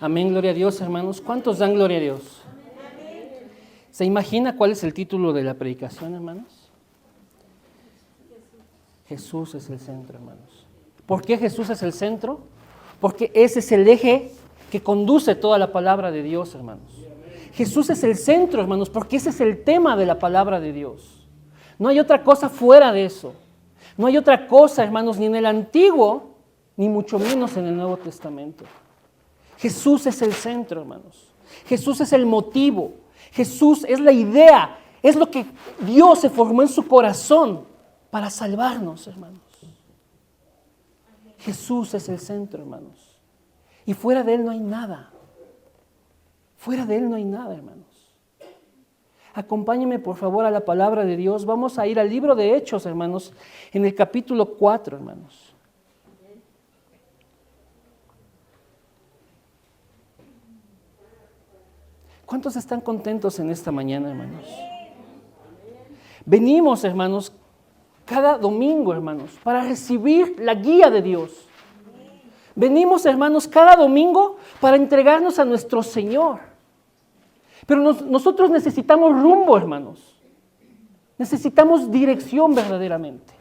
Amén, gloria a Dios, hermanos. ¿Cuántos dan gloria a Dios? ¿Se imagina cuál es el título de la predicación, hermanos? Jesús es el centro, hermanos. ¿Por qué Jesús es el centro? Porque ese es el eje que conduce toda la palabra de Dios, hermanos. Jesús es el centro, hermanos, porque ese es el tema de la palabra de Dios. No hay otra cosa fuera de eso. No hay otra cosa, hermanos, ni en el Antiguo, ni mucho menos en el Nuevo Testamento. Jesús es el centro, hermanos. Jesús es el motivo. Jesús es la idea. Es lo que Dios se formó en su corazón para salvarnos, hermanos. Jesús es el centro, hermanos. Y fuera de Él no hay nada. Fuera de Él no hay nada, hermanos. Acompáñenme, por favor, a la palabra de Dios. Vamos a ir al libro de Hechos, hermanos, en el capítulo 4, hermanos. ¿Cuántos están contentos en esta mañana, hermanos? Venimos, hermanos, cada domingo, hermanos, para recibir la guía de Dios. Venimos, hermanos, cada domingo para entregarnos a nuestro Señor. Pero nosotros necesitamos rumbo, hermanos. Necesitamos dirección verdaderamente.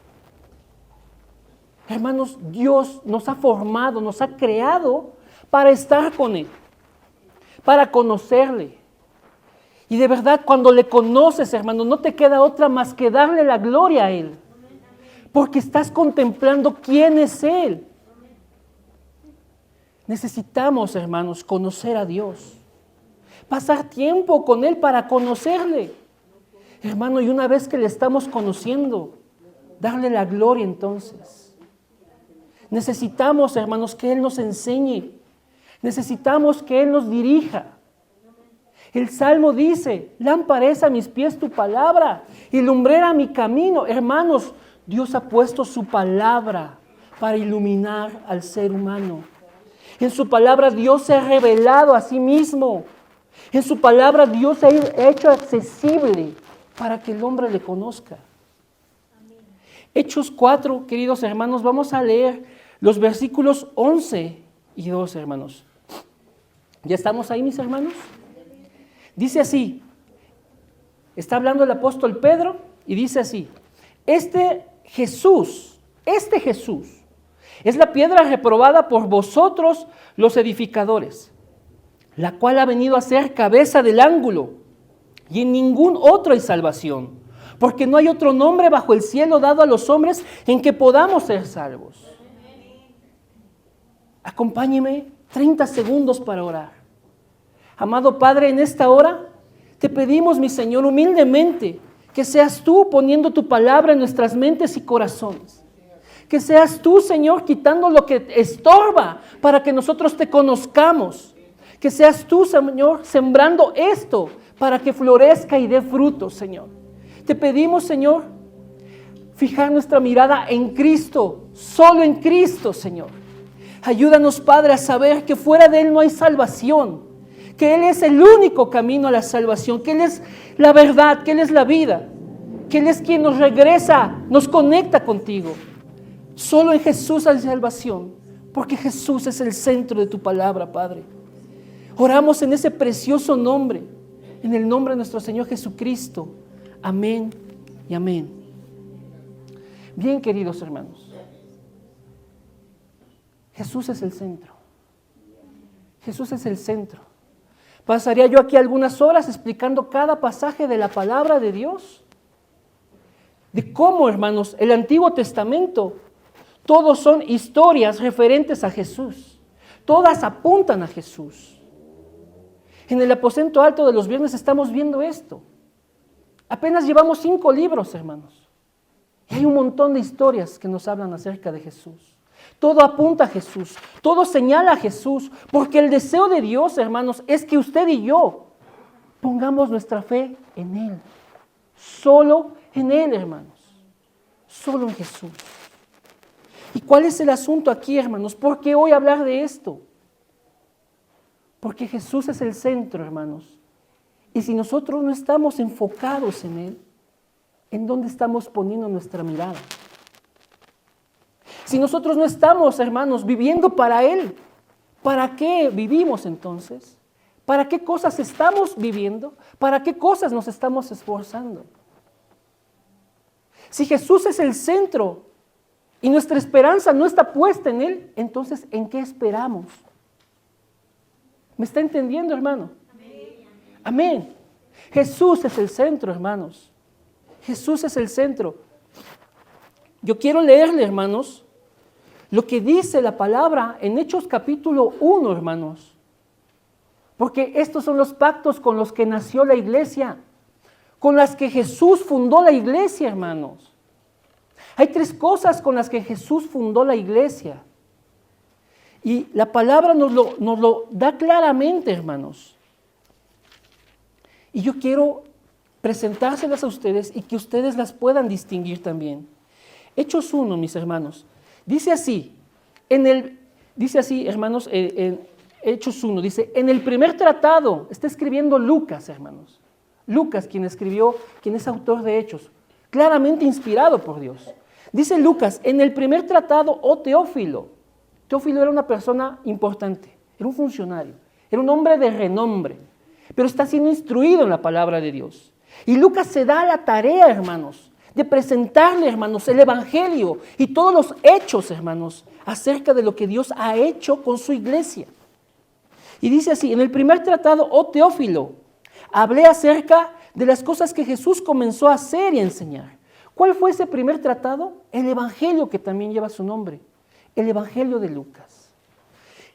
Hermanos, Dios nos ha formado, nos ha creado para estar con Él, para conocerle. Y de verdad, cuando le conoces, hermano, no te queda otra más que darle la gloria a Él. Porque estás contemplando quién es Él. Necesitamos, hermanos, conocer a Dios. Pasar tiempo con Él para conocerle. Hermano, y una vez que le estamos conociendo, darle la gloria entonces. Necesitamos, hermanos, que Él nos enseñe. Necesitamos que Él nos dirija. El Salmo dice, lámpara es a mis pies tu palabra y lumbrera mi camino. Hermanos, Dios ha puesto su palabra para iluminar al ser humano. En su palabra Dios se ha revelado a sí mismo. En su palabra Dios se ha hecho accesible para que el hombre le conozca. Hechos 4, queridos hermanos, vamos a leer los versículos 11 y 12, hermanos. ¿Ya estamos ahí, mis hermanos? Dice así, está hablando el apóstol Pedro y dice así, este Jesús es la piedra reprobada por vosotros los edificadores, la cual ha venido a ser cabeza del ángulo, y en ningún otro hay salvación, porque no hay otro nombre bajo el cielo dado a los hombres en que podamos ser salvos. Acompáñeme 30 segundos para orar. Amado Padre, en esta hora te pedimos, mi Señor, humildemente, que seas tú poniendo tu palabra en nuestras mentes y corazones. Que seas tú, Señor, quitando lo que estorba para que nosotros te conozcamos. Que seas tú, Señor, sembrando esto para que florezca y dé frutos, Señor. Te pedimos, Señor, fijar nuestra mirada en Cristo, solo en Cristo, Señor. Ayúdanos, Padre, a saber que fuera de Él no hay salvación. Que Él es el único camino a la salvación, que Él es la verdad, que Él es la vida, que Él es quien nos regresa, nos conecta contigo. Solo en Jesús hay salvación, porque Jesús es el centro de tu palabra, Padre. Oramos en ese precioso nombre, en el nombre de nuestro Señor Jesucristo. Amén y amén. Bien, queridos hermanos, Jesús es el centro. Jesús es el centro. ¿Pasaría yo aquí algunas horas explicando cada pasaje de la palabra de Dios? De cómo, hermanos, el Antiguo Testamento, todos son historias referentes a Jesús. Todas apuntan a Jesús. En el aposento alto de los viernes estamos viendo esto. Apenas llevamos 5 libros, hermanos. Y hay un montón de historias que nos hablan acerca de Jesús. Todo apunta a Jesús, todo señala a Jesús, porque el deseo de Dios, hermanos, es que usted y yo pongamos nuestra fe en Él. Solo en Él, hermanos. Solo en Jesús. ¿Y cuál es el asunto aquí, hermanos? ¿Por qué hoy hablar de esto? Porque Jesús es el centro, hermanos. Y si nosotros no estamos enfocados en Él, ¿en dónde estamos poniendo nuestra mirada? Si nosotros no estamos, hermanos, viviendo para Él, ¿Para qué vivimos entonces? ¿Para qué cosas estamos viviendo? ¿Para qué cosas nos estamos esforzando? Si Jesús es el centro y nuestra esperanza no está puesta en Él, entonces ¿en qué esperamos? ¿Me está entendiendo, hermano? Amén. Jesús es el centro, hermanos. Jesús es el centro. Yo quiero leerle, hermanos, lo que dice la palabra en Hechos capítulo 1, hermanos. Porque estos son los pactos con los que nació la iglesia, con las que Jesús fundó la iglesia, hermanos. Hay 3 cosas con las que Jesús fundó la iglesia. Y la palabra nos lo da claramente, hermanos. Y yo quiero presentárselas a ustedes y que ustedes las puedan distinguir también. Hechos 1, mis hermanos. Dice así, hermanos, en Hechos 1, dice, en el primer tratado, está escribiendo Lucas, hermanos. Lucas, quien es autor de Hechos, claramente inspirado por Dios. Dice Lucas, en el primer tratado, oh Teófilo. Teófilo era una persona importante, era un funcionario, era un hombre de renombre, pero está siendo instruido en la palabra de Dios. Y Lucas se da la tarea, hermanos, de presentarle, hermanos, el evangelio y todos los hechos, hermanos, acerca de lo que Dios ha hecho con su iglesia. Y dice así, en el primer tratado, oh Teófilo, hablé acerca de las cosas que Jesús comenzó a hacer y a enseñar. ¿Cuál fue ese primer tratado? El evangelio que también lleva su nombre, el evangelio de Lucas.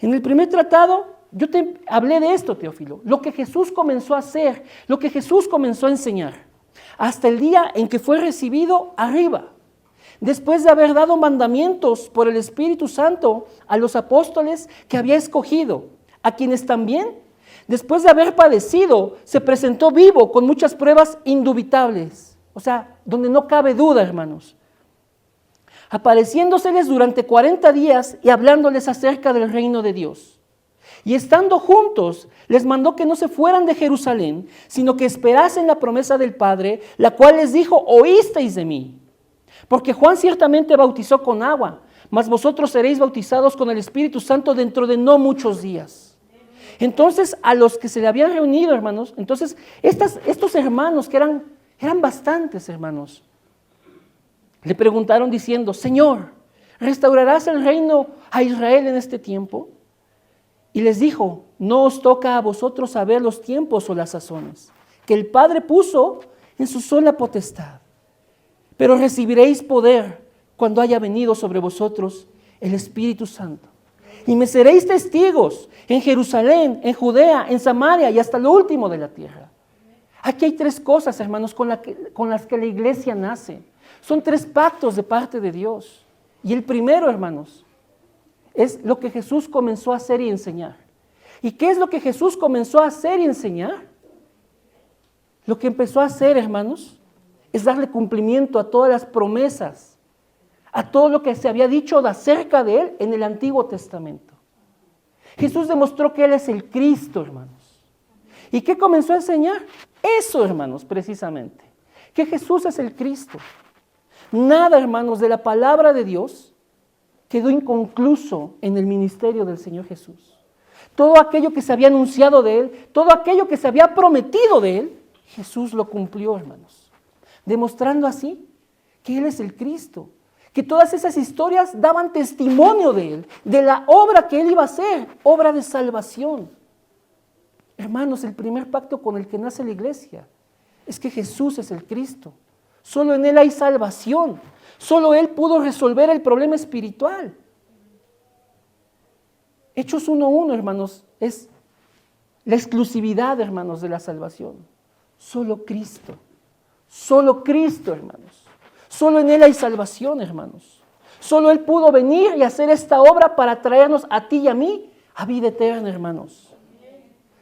En el primer tratado, yo te hablé de esto, Teófilo, lo que Jesús comenzó a hacer, lo que Jesús comenzó a enseñar, hasta el día en que fue recibido arriba, después de haber dado mandamientos por el Espíritu Santo a los apóstoles que había escogido, a quienes también, después de haber padecido, se presentó vivo con muchas pruebas indubitables, o sea, donde no cabe duda, hermanos, apareciéndoseles durante 40 días y hablándoles acerca del reino de Dios. Y estando juntos, les mandó que no se fueran de Jerusalén, sino que esperasen la promesa del Padre, la cual les dijo, oísteis de mí. Porque Juan ciertamente bautizó con agua, mas vosotros seréis bautizados con el Espíritu Santo dentro de no muchos días. Entonces, a los que se le habían reunido, hermanos, entonces, estos hermanos que eran bastantes, hermanos, le preguntaron diciendo, Señor, ¿restaurarás el reino a Israel en este tiempo? Y les dijo, no os toca a vosotros saber los tiempos o las sazones, que el Padre puso en su sola potestad. Pero recibiréis poder cuando haya venido sobre vosotros el Espíritu Santo. Y me seréis testigos en Jerusalén, en Judea, en Samaria y hasta lo último de la tierra. Aquí hay 3 cosas, hermanos, con las que la iglesia nace. Son 3 pactos de parte de Dios. Y el primero, hermanos, es lo que Jesús comenzó a hacer y enseñar. ¿Y qué es lo que Jesús comenzó a hacer y enseñar? Lo que empezó a hacer, hermanos, es darle cumplimiento a todas las promesas, a todo lo que se había dicho acerca de Él en el Antiguo Testamento. Jesús demostró que Él es el Cristo, hermanos. ¿Y qué comenzó a enseñar? Eso, hermanos, precisamente. Que Jesús es el Cristo. Nada, hermanos, de la palabra de Dios quedó inconcluso en el ministerio del Señor Jesús. Todo aquello que se había anunciado de Él, todo aquello que se había prometido de Él, Jesús lo cumplió, hermanos. Demostrando así que Él es el Cristo, que todas esas historias daban testimonio de Él, de la obra que Él iba a hacer, obra de salvación. Hermanos, el primer pacto con el que nace la iglesia es que Jesús es el Cristo. Solo en Él hay salvación. Solo Él pudo resolver el problema espiritual. Hechos 1:1, hermanos, es la exclusividad, hermanos, de la salvación. Solo Cristo, hermanos. Solo en Él hay salvación, hermanos. Solo Él pudo venir y hacer esta obra para traernos a ti y a mí a vida eterna, hermanos.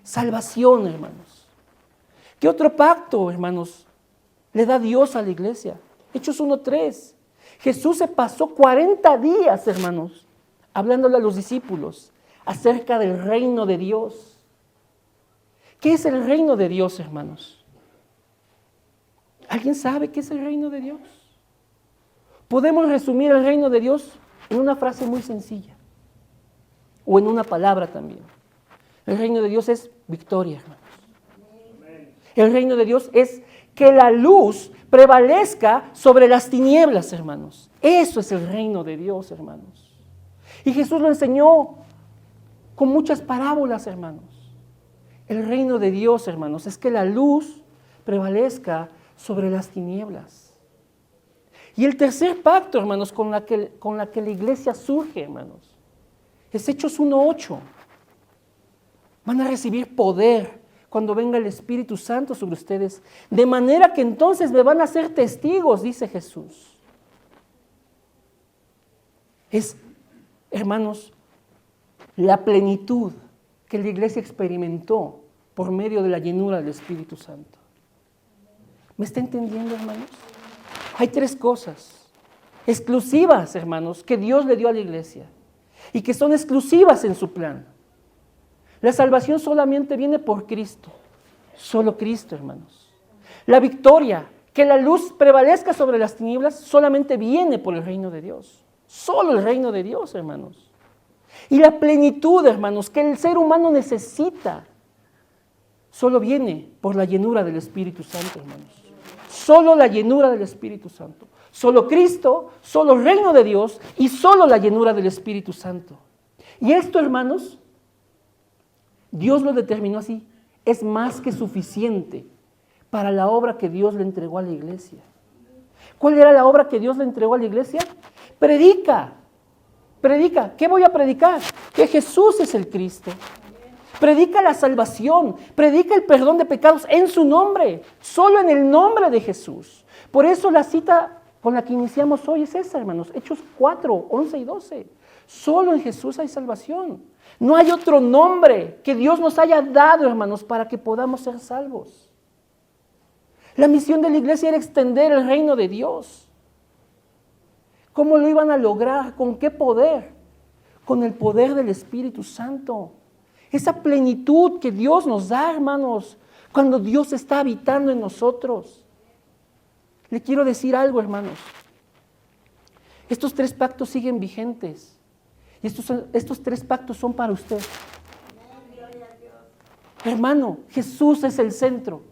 Salvación, hermanos. ¿Qué otro pacto, hermanos, le da Dios a la iglesia? Hechos 1:3. Jesús se pasó 40 días, hermanos, hablándole a los discípulos acerca del reino de Dios. ¿Qué es el reino de Dios, hermanos? ¿Alguien sabe qué es el reino de Dios? Podemos resumir el reino de Dios en una frase muy sencilla. o en una palabra también. El reino de Dios es victoria, hermanos. El reino de Dios es que la luz prevalezca sobre las tinieblas, hermanos. Eso es el reino de Dios, hermanos. Y Jesús lo enseñó con muchas parábolas, hermanos. El reino de Dios, hermanos, es que la luz prevalezca sobre las tinieblas. Y el tercer pacto, hermanos, con la que la iglesia surge, hermanos, es Hechos 1:8. Van a recibir poder cuando venga el Espíritu Santo sobre ustedes, de manera que entonces me van a ser testigos, dice Jesús. Es, hermanos, la plenitud que la iglesia experimentó por medio de la llenura del Espíritu Santo. ¿Me está entendiendo, hermanos? Hay tres cosas exclusivas, hermanos, que Dios le dio a la iglesia y que son exclusivas en su plan. La salvación solamente viene por Cristo, solo Cristo, hermanos. La victoria, que la luz prevalezca sobre las tinieblas, solamente viene por el reino de Dios. Solo el reino de Dios, hermanos. Y la plenitud, hermanos, que el ser humano necesita, solo viene por la llenura del Espíritu Santo, hermanos. Solo la llenura del Espíritu Santo. Solo Cristo, solo el reino de Dios y solo la llenura del Espíritu Santo. Y esto, hermanos, Dios lo determinó así. Es más que suficiente para la obra que Dios le entregó a la iglesia. ¿Cuál era la obra que Dios le entregó a la iglesia? Predica. Predica. ¿Qué voy a predicar? Que Jesús es el Cristo. Predica la salvación. Predica el perdón de pecados en su nombre. Solo en el nombre de Jesús. Por eso la cita con la que iniciamos hoy es esa, hermanos. Hechos 4, 11 y 12. Solo en Jesús hay salvación. No hay otro nombre que Dios nos haya dado, hermanos, para que podamos ser salvos. La misión de la iglesia era extender el reino de Dios. ¿Cómo lo iban a lograr? ¿Con qué poder? Con el poder del Espíritu Santo. Esa plenitud que Dios nos da, hermanos, cuando Dios está habitando en nosotros. Le quiero decir algo, hermanos. Estos tres pactos siguen vigentes. Y estos tres pactos son para usted. Hermano, Jesús es el centro.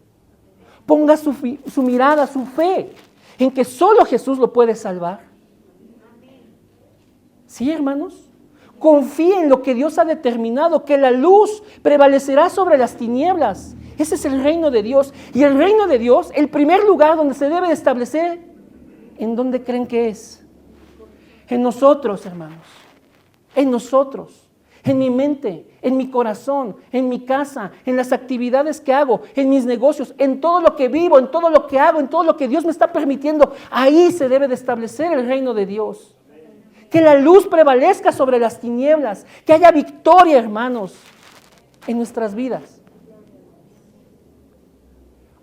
Ponga su mirada, su fe, en que solo Jesús lo puede salvar. ¿Sí, hermanos? Confíe en lo que Dios ha determinado, que la luz prevalecerá sobre las tinieblas. Ese es el reino de Dios. Y el reino de Dios, el primer lugar donde se debe de establecer, ¿en dónde creen que es? En nosotros, hermanos. En nosotros, en mi mente, en mi corazón, en mi casa, en las actividades que hago, en mis negocios, en todo lo que vivo, en todo lo que hago, en todo lo que Dios me está permitiendo. Ahí se debe de establecer el reino de Dios. Que la luz prevalezca sobre las tinieblas, que haya victoria, hermanos, en nuestras vidas.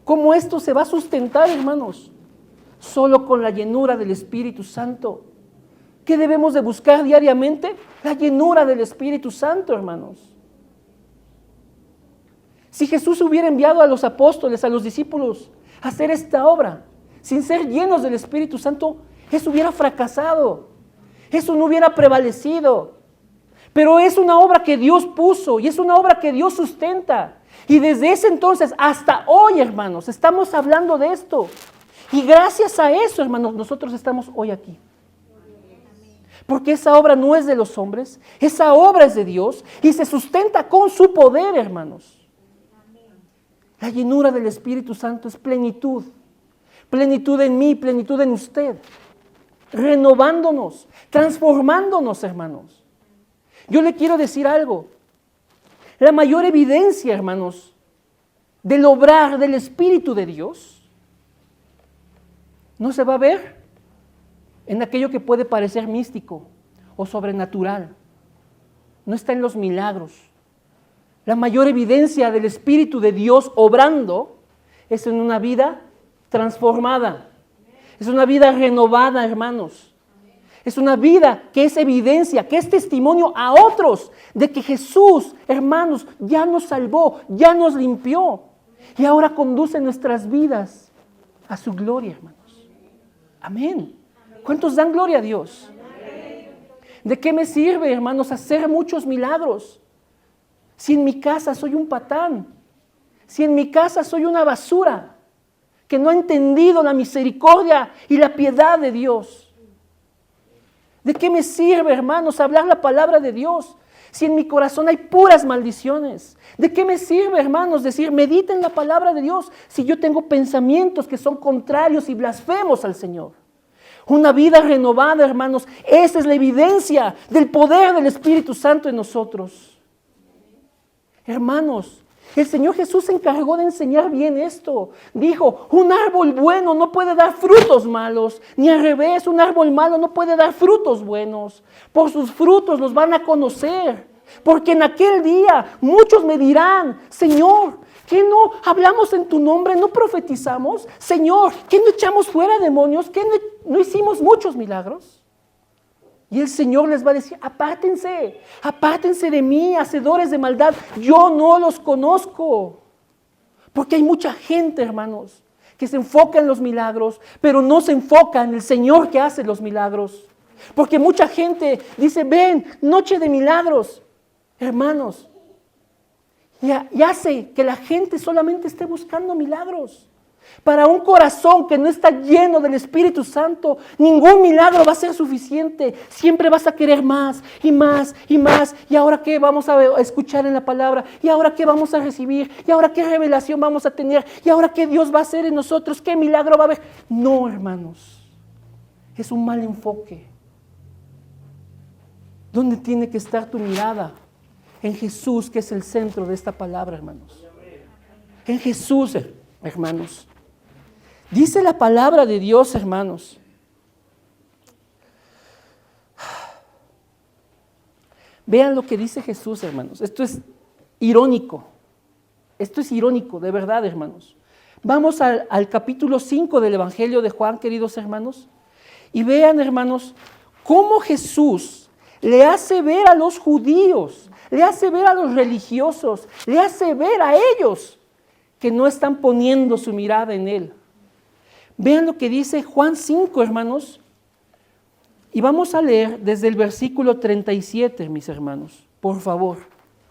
¿Cómo esto se va a sustentar, hermanos? Solo con la llenura del Espíritu Santo. ¿Qué debemos de buscar diariamente? La llenura del Espíritu Santo, hermanos. Si Jesús hubiera enviado a los apóstoles, a los discípulos, a hacer esta obra, sin ser llenos del Espíritu Santo, eso hubiera fracasado. Eso no hubiera prevalecido. Pero es una obra que Dios puso y es una obra que Dios sustenta. Y desde ese entonces hasta hoy, hermanos, estamos hablando de esto. Y gracias a eso, hermanos, nosotros estamos hoy aquí. Porque esa obra no es de los hombres, esa obra es de Dios y se sustenta con su poder, hermanos. La llenura del Espíritu Santo es plenitud. Plenitud en mí, plenitud en usted. Renovándonos, transformándonos, hermanos. Yo le quiero decir algo. La mayor evidencia, hermanos, del obrar del Espíritu de Dios no se va a ver en aquello que puede parecer místico o sobrenatural. No está en los milagros. La mayor evidencia del Espíritu de Dios obrando es en una vida transformada. Es una vida renovada, hermanos. Es una vida que es evidencia, que es testimonio a otros de que Jesús, hermanos, ya nos salvó, ya nos limpió y ahora conduce nuestras vidas a su gloria, hermanos. Amén. ¿Cuántos dan gloria a Dios? ¿De qué me sirve, hermanos, hacer muchos milagros si en mi casa soy un patán? Si en mi casa soy una basura que no ha entendido la misericordia y la piedad de Dios. ¿De qué me sirve, hermanos, hablar la palabra de Dios si en mi corazón hay puras maldiciones? ¿De qué me sirve, hermanos, decir mediten la palabra de Dios si yo tengo pensamientos que son contrarios y blasfemos al Señor? Una vida renovada, hermanos, esa es la evidencia del poder del Espíritu Santo en nosotros. Hermanos, el Señor Jesús se encargó de enseñar bien esto. Dijo, un árbol bueno no puede dar frutos malos, ni al revés, un árbol malo no puede dar frutos buenos. Por sus frutos los van a conocer. Porque en aquel día muchos me dirán, Señor, ¿qué no hablamos en tu nombre? ¿No profetizamos? Señor, ¿qué no echamos fuera demonios? ¿Qué no hicimos muchos milagros? Y el Señor les va a decir, apártense de mí, hacedores de maldad, yo no los conozco. Porque hay mucha gente, hermanos, que se enfoca en los milagros, pero no se enfoca en el Señor que hace los milagros. Porque mucha gente dice, ven, noche de milagros. Hermanos, y hace que la gente solamente esté buscando milagros. Para un corazón que no está lleno del Espíritu Santo, ningún milagro va a ser suficiente. Siempre vas a querer más y más y más. ¿Y ahora qué vamos a escuchar en la palabra? ¿Y ahora qué vamos a recibir? ¿Y ahora qué revelación vamos a tener? ¿Y ahora qué Dios va a hacer en nosotros? ¿Qué milagro va a haber? No, hermanos, es un mal enfoque. ¿Dónde tiene que estar tu mirada? En Jesús, que es el centro de esta palabra, hermanos. En Jesús, hermanos. Dice la palabra de Dios, hermanos. Vean lo que dice Jesús, hermanos. Esto es irónico. Esto es irónico, de verdad, hermanos. Vamos al capítulo 5 del Evangelio de Juan, queridos hermanos. Y vean, hermanos, cómo Jesús le hace ver a los judíos, le hace ver a los religiosos, le hace ver a ellos que no están poniendo su mirada en Él. Vean lo que dice Juan 5, hermanos. Y vamos a leer desde el versículo 37, mis hermanos, por favor.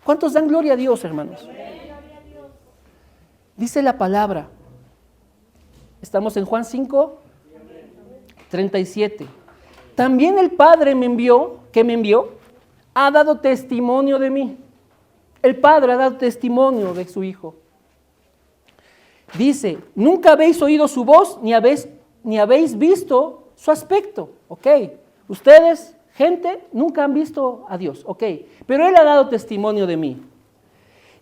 ¿Cuántos dan gloria a Dios, hermanos? Dice la palabra. Estamos en Juan 5, 37. También el Padre que me envió, ha dado testimonio de mí. El Padre ha dado testimonio de su Hijo. Dice, nunca habéis oído su voz, ni habéis visto su aspecto. Ok, ustedes, gente, nunca han visto a Dios. Ok, pero Él ha dado testimonio de mí.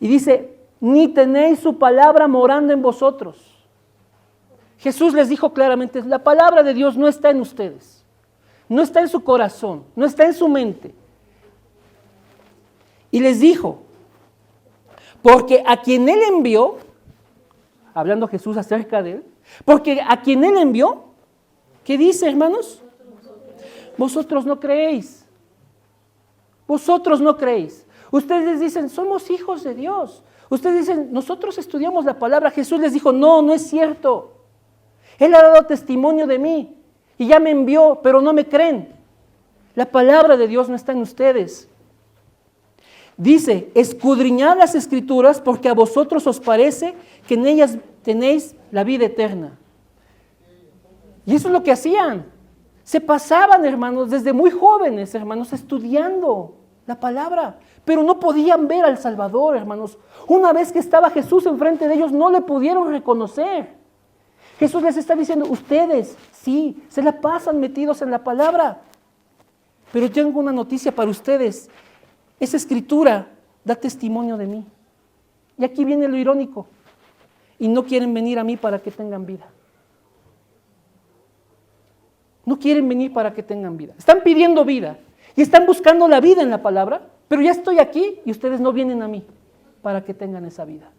Y dice, ni tenéis su palabra morando en vosotros. Jesús les dijo claramente, la palabra de Dios no está en ustedes. No está en su corazón, no está en su mente. Y les dijo, porque a quien Él envió, hablando Jesús acerca de Él, porque a quien Él envió, ¿qué dice, hermanos? Vosotros no creéis. Vosotros no creéis. Ustedes dicen, somos hijos de Dios. Ustedes dicen, nosotros estudiamos la palabra. Jesús les dijo, no, no es cierto. Él ha dado testimonio de mí y ya me envió, pero no me creen. La palabra de Dios no está en ustedes. Dice, escudriñad las Escrituras porque a vosotros os parece que en ellas tenéis la vida eterna. Y eso es lo que hacían. Se pasaban, hermanos, desde muy jóvenes, hermanos, estudiando la palabra, pero no podían ver al Salvador, hermanos. Una vez que estaba Jesús enfrente de ellos, no le pudieron reconocer. Jesús les está diciendo, ustedes, sí, se la pasan metidos en la palabra, pero tengo una noticia para ustedes. Esa escritura da testimonio de mí. Y aquí viene lo irónico. Y no quieren venir a mí para que tengan vida. No quieren venir para que tengan vida. Están pidiendo vida. Y están buscando la vida en la palabra. Pero ya estoy aquí y ustedes no vienen a mí para que tengan esa vida.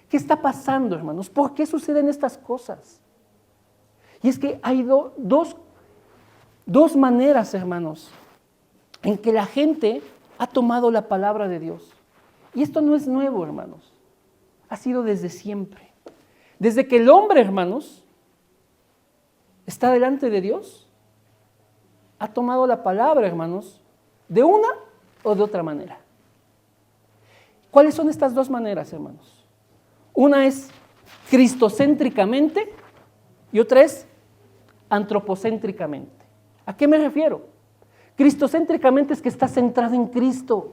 ¿Qué está pasando, hermanos? ¿Por qué suceden estas cosas? Y es que hay dos maneras, hermanos, en que la gente ha tomado la palabra de Dios. Y esto no es nuevo, hermanos. Ha sido desde siempre. Desde que el hombre, hermanos, está delante de Dios, ha tomado la palabra, hermanos, de una o de otra manera. ¿Cuáles son estas dos maneras, hermanos? Una es cristocéntricamente y otra es antropocéntricamente. ¿A qué me refiero? Cristocéntricamente es que está centrado en Cristo,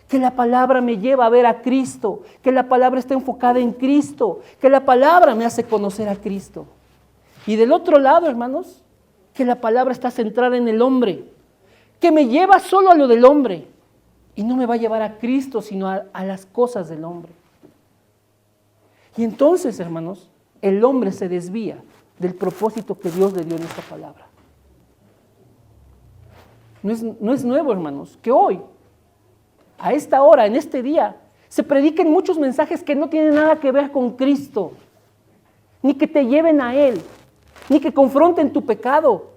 que la palabra me lleva a ver a Cristo, que la palabra está enfocada en Cristo, que la palabra me hace conocer a Cristo. Y del otro lado, hermanos, que la palabra está centrada en el hombre, que me lleva solo a lo del hombre y no me va a llevar a Cristo, sino a las cosas del hombre. Y entonces, hermanos, el hombre se desvía del propósito que Dios le dio en esta palabra. No es nuevo, hermanos, que hoy, a esta hora, en este día, se prediquen muchos mensajes que no tienen nada que ver con Cristo, ni que te lleven a Él, ni que confronten tu pecado,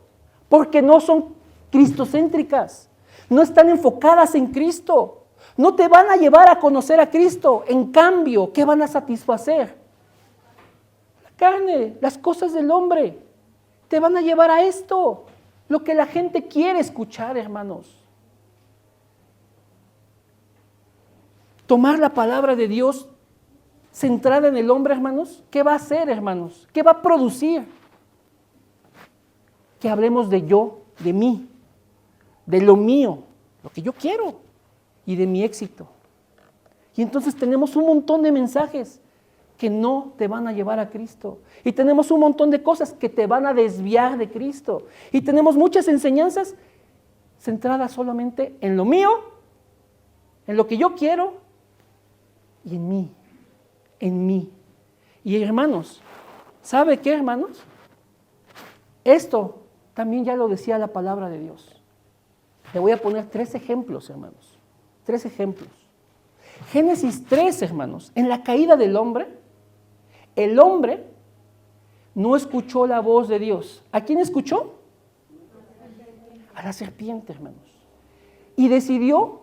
porque no son cristocéntricas, no están enfocadas en Cristo, no te van a llevar a conocer a Cristo. En cambio, ¿qué van a satisfacer? La carne, las cosas del hombre, te van a llevar a esto, lo que la gente quiere escuchar, hermanos. Tomar la palabra de Dios centrada en el hombre, hermanos, ¿qué va a hacer, hermanos? ¿Qué va a producir? Que hablemos de yo, de mí, de lo mío, lo que yo quiero y de mi éxito. Y entonces tenemos un montón de mensajes que no te van a llevar a Cristo. Y tenemos un montón de cosas que te van a desviar de Cristo. Y tenemos muchas enseñanzas centradas solamente en lo mío, en lo que yo quiero y en mí, en mí. Y hermanos, ¿sabe qué, hermanos? Esto también ya lo decía la palabra de Dios. Le voy a poner 3 ejemplos, hermanos. 3 ejemplos. Génesis 3, hermanos. En la caída del hombre, el hombre no escuchó la voz de Dios. ¿A quién escuchó? A la serpiente, hermanos. Y decidió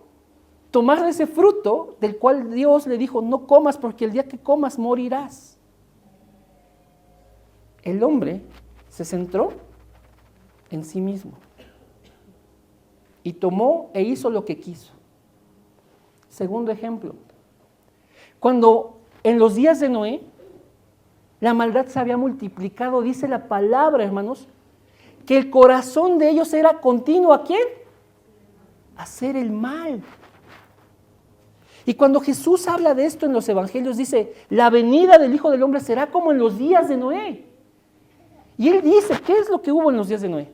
tomar de ese fruto del cual Dios le dijo, no comas porque el día que comas morirás. El hombre se centró en sí mismo y tomó e hizo lo que quiso. Segundo ejemplo, cuando en los días de Noé la maldad se había multiplicado, dice la palabra, hermanos, que el corazón de ellos era continuo, ¿a quién? A hacer el mal. Y cuando Jesús habla de esto en los evangelios, dice, la venida del Hijo del Hombre será como en los días de Noé. Y él dice, ¿qué es lo que hubo en los días de Noé?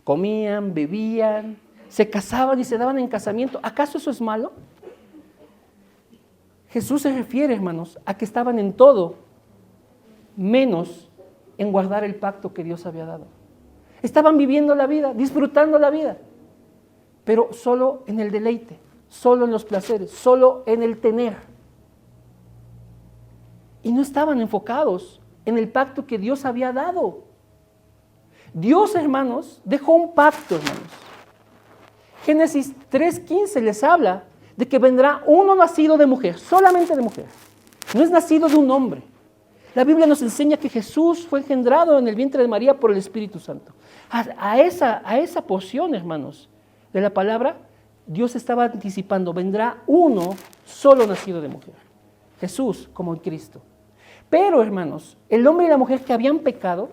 Comían, bebían, se casaban y se daban en casamiento. ¿Acaso eso es malo? Jesús se refiere, hermanos, a que estaban en todo, menos en guardar el pacto que Dios había dado. Estaban viviendo la vida, disfrutando la vida, pero solo en el deleite, solo en los placeres, solo en el tener. Y no estaban enfocados en el pacto que Dios había dado. Dios, hermanos, dejó un pacto, hermanos. Génesis 3:15 les habla de que vendrá uno nacido de mujer, solamente de mujer. No es nacido de un hombre. La Biblia nos enseña que Jesús fue engendrado en el vientre de María por el Espíritu Santo. A esa porción, hermanos, de la palabra, Dios estaba anticipando, vendrá uno solo nacido de mujer. Jesús como el Cristo. Pero, hermanos, el hombre y la mujer que habían pecado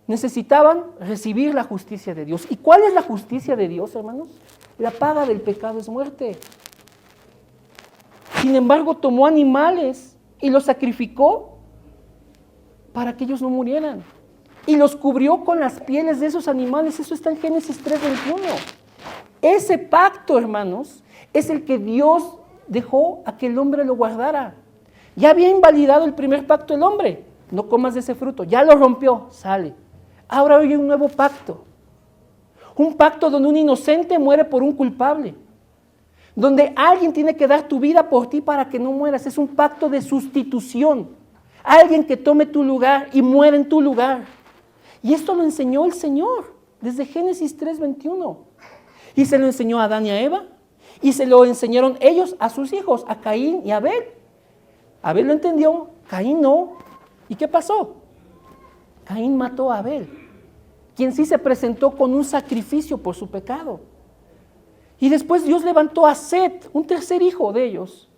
necesitaban recibir la justicia de Dios. ¿Y cuál es la justicia de Dios, hermanos? La paga del pecado es muerte. Sin embargo, tomó animales y los sacrificó para que ellos no murieran. Y los cubrió con las pieles de esos animales. Eso está en Génesis 3:21. Ese pacto, hermanos, es el que Dios dejó a que el hombre lo guardara. Ya había invalidado el primer pacto el hombre. No comas de ese fruto. Ya lo rompió, sale. Ahora hay un nuevo pacto. Un pacto donde un inocente muere por un culpable. Donde alguien tiene que dar tu vida por ti para que no mueras. Es un pacto de sustitución. Alguien que tome tu lugar y muera en tu lugar. Y esto lo enseñó el Señor desde Génesis 3:21. Y se lo enseñó a Adán y a Eva. Y se lo enseñaron ellos a sus hijos, a Caín y a Abel. Abel lo entendió, Caín no. ¿Y qué pasó? Caín mató a Abel. quien sí se presentó con un sacrificio por su pecado. Y después Dios levantó a Set, un tercer hijo de ellos.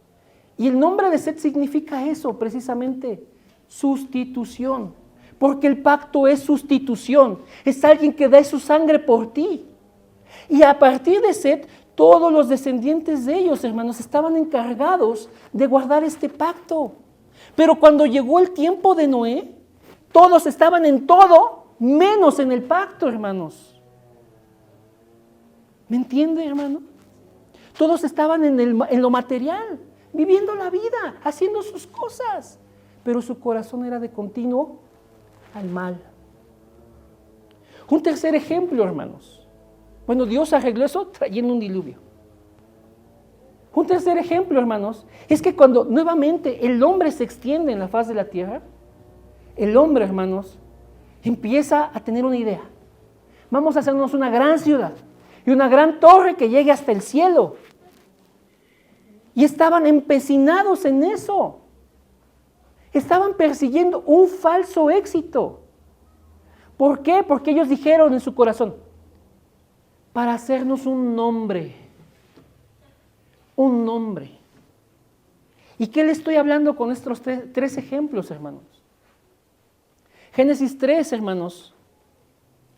Y el nombre de Set significa eso, precisamente, sustitución. Porque el pacto es sustitución, es alguien que da su sangre por ti. Y a partir de Set, todos los descendientes de ellos, hermanos, estaban encargados de guardar este pacto. Pero cuando llegó el tiempo de Noé, todos estaban en todo, menos en el pacto, hermanos. ¿Me entiende, hermano? Todos estaban en lo material, viviendo la vida, haciendo sus cosas. Pero su corazón era de continuo al mal. Un tercer ejemplo, hermanos. Bueno, Dios arregló eso trayendo un diluvio. Un tercer ejemplo, hermanos, es que cuando nuevamente el hombre se extiende en la faz de la tierra, el hombre, hermanos, empieza a tener una idea. Vamos a hacernos una gran ciudad y una gran torre que llegue hasta el cielo. Y estaban empecinados en eso. Estaban persiguiendo un falso éxito. ¿Por qué? Porque ellos dijeron en su corazón, para hacernos un nombre. Un nombre. ¿Y qué le estoy hablando con estos tres ejemplos, hermanos? Génesis 3, hermanos,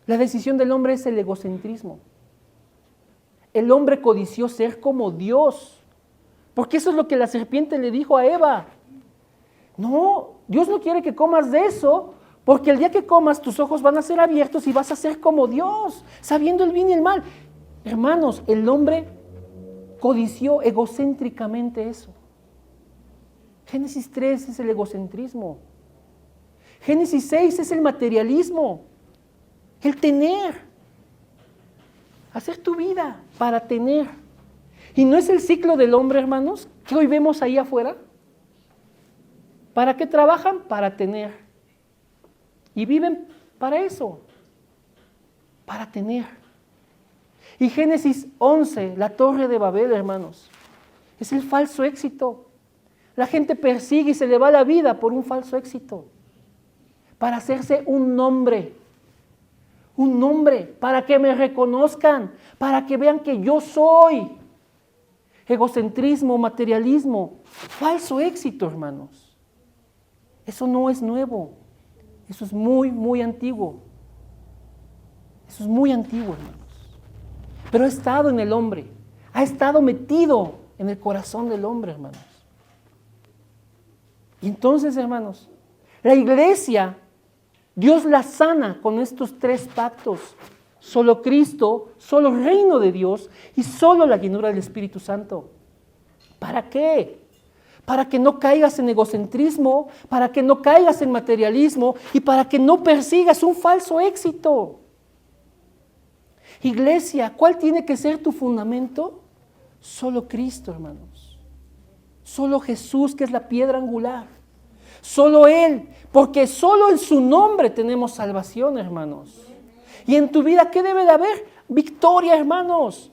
la decisión del hombre es el egocentrismo. El hombre codició ser como Dios, porque eso es lo que la serpiente le dijo a Eva. No, Dios no quiere que comas de eso, porque el día que comas tus ojos van a ser abiertos y vas a ser como Dios, sabiendo el bien y el mal. Hermanos, el hombre codició egocéntricamente eso. Génesis 3 es el egocentrismo. Génesis 6 es el materialismo, el tener, hacer tu vida para tener. ¿Y no es el ciclo del hombre, hermanos, que hoy vemos ahí afuera? ¿Para qué trabajan? Para tener. Y viven para eso, para tener. Y Génesis 11, la torre de Babel, hermanos, es el falso éxito. La gente persigue y se le va la vida por un falso éxito. Para hacerse un nombre, para que me reconozcan, para que vean que yo soy. Egocentrismo, materialismo, falso éxito, hermanos. Eso no es nuevo, eso es muy, muy antiguo. Eso es muy antiguo, hermanos. Pero ha estado en el hombre, ha estado metido en el corazón del hombre, hermanos. Y entonces, hermanos, la iglesia, Dios la sana con estos tres pactos. Solo Cristo, solo el reino de Dios y solo la llenura del Espíritu Santo. ¿Para qué? Para que no caigas en egocentrismo, para que no caigas en materialismo y para que no persigas un falso éxito. Iglesia, ¿cuál tiene que ser tu fundamento? Solo Cristo, hermanos. Solo Jesús, que es la piedra angular. Solo Él, porque solo en su nombre tenemos salvación, hermanos. Y en tu vida, ¿qué debe de haber? Victoria, hermanos.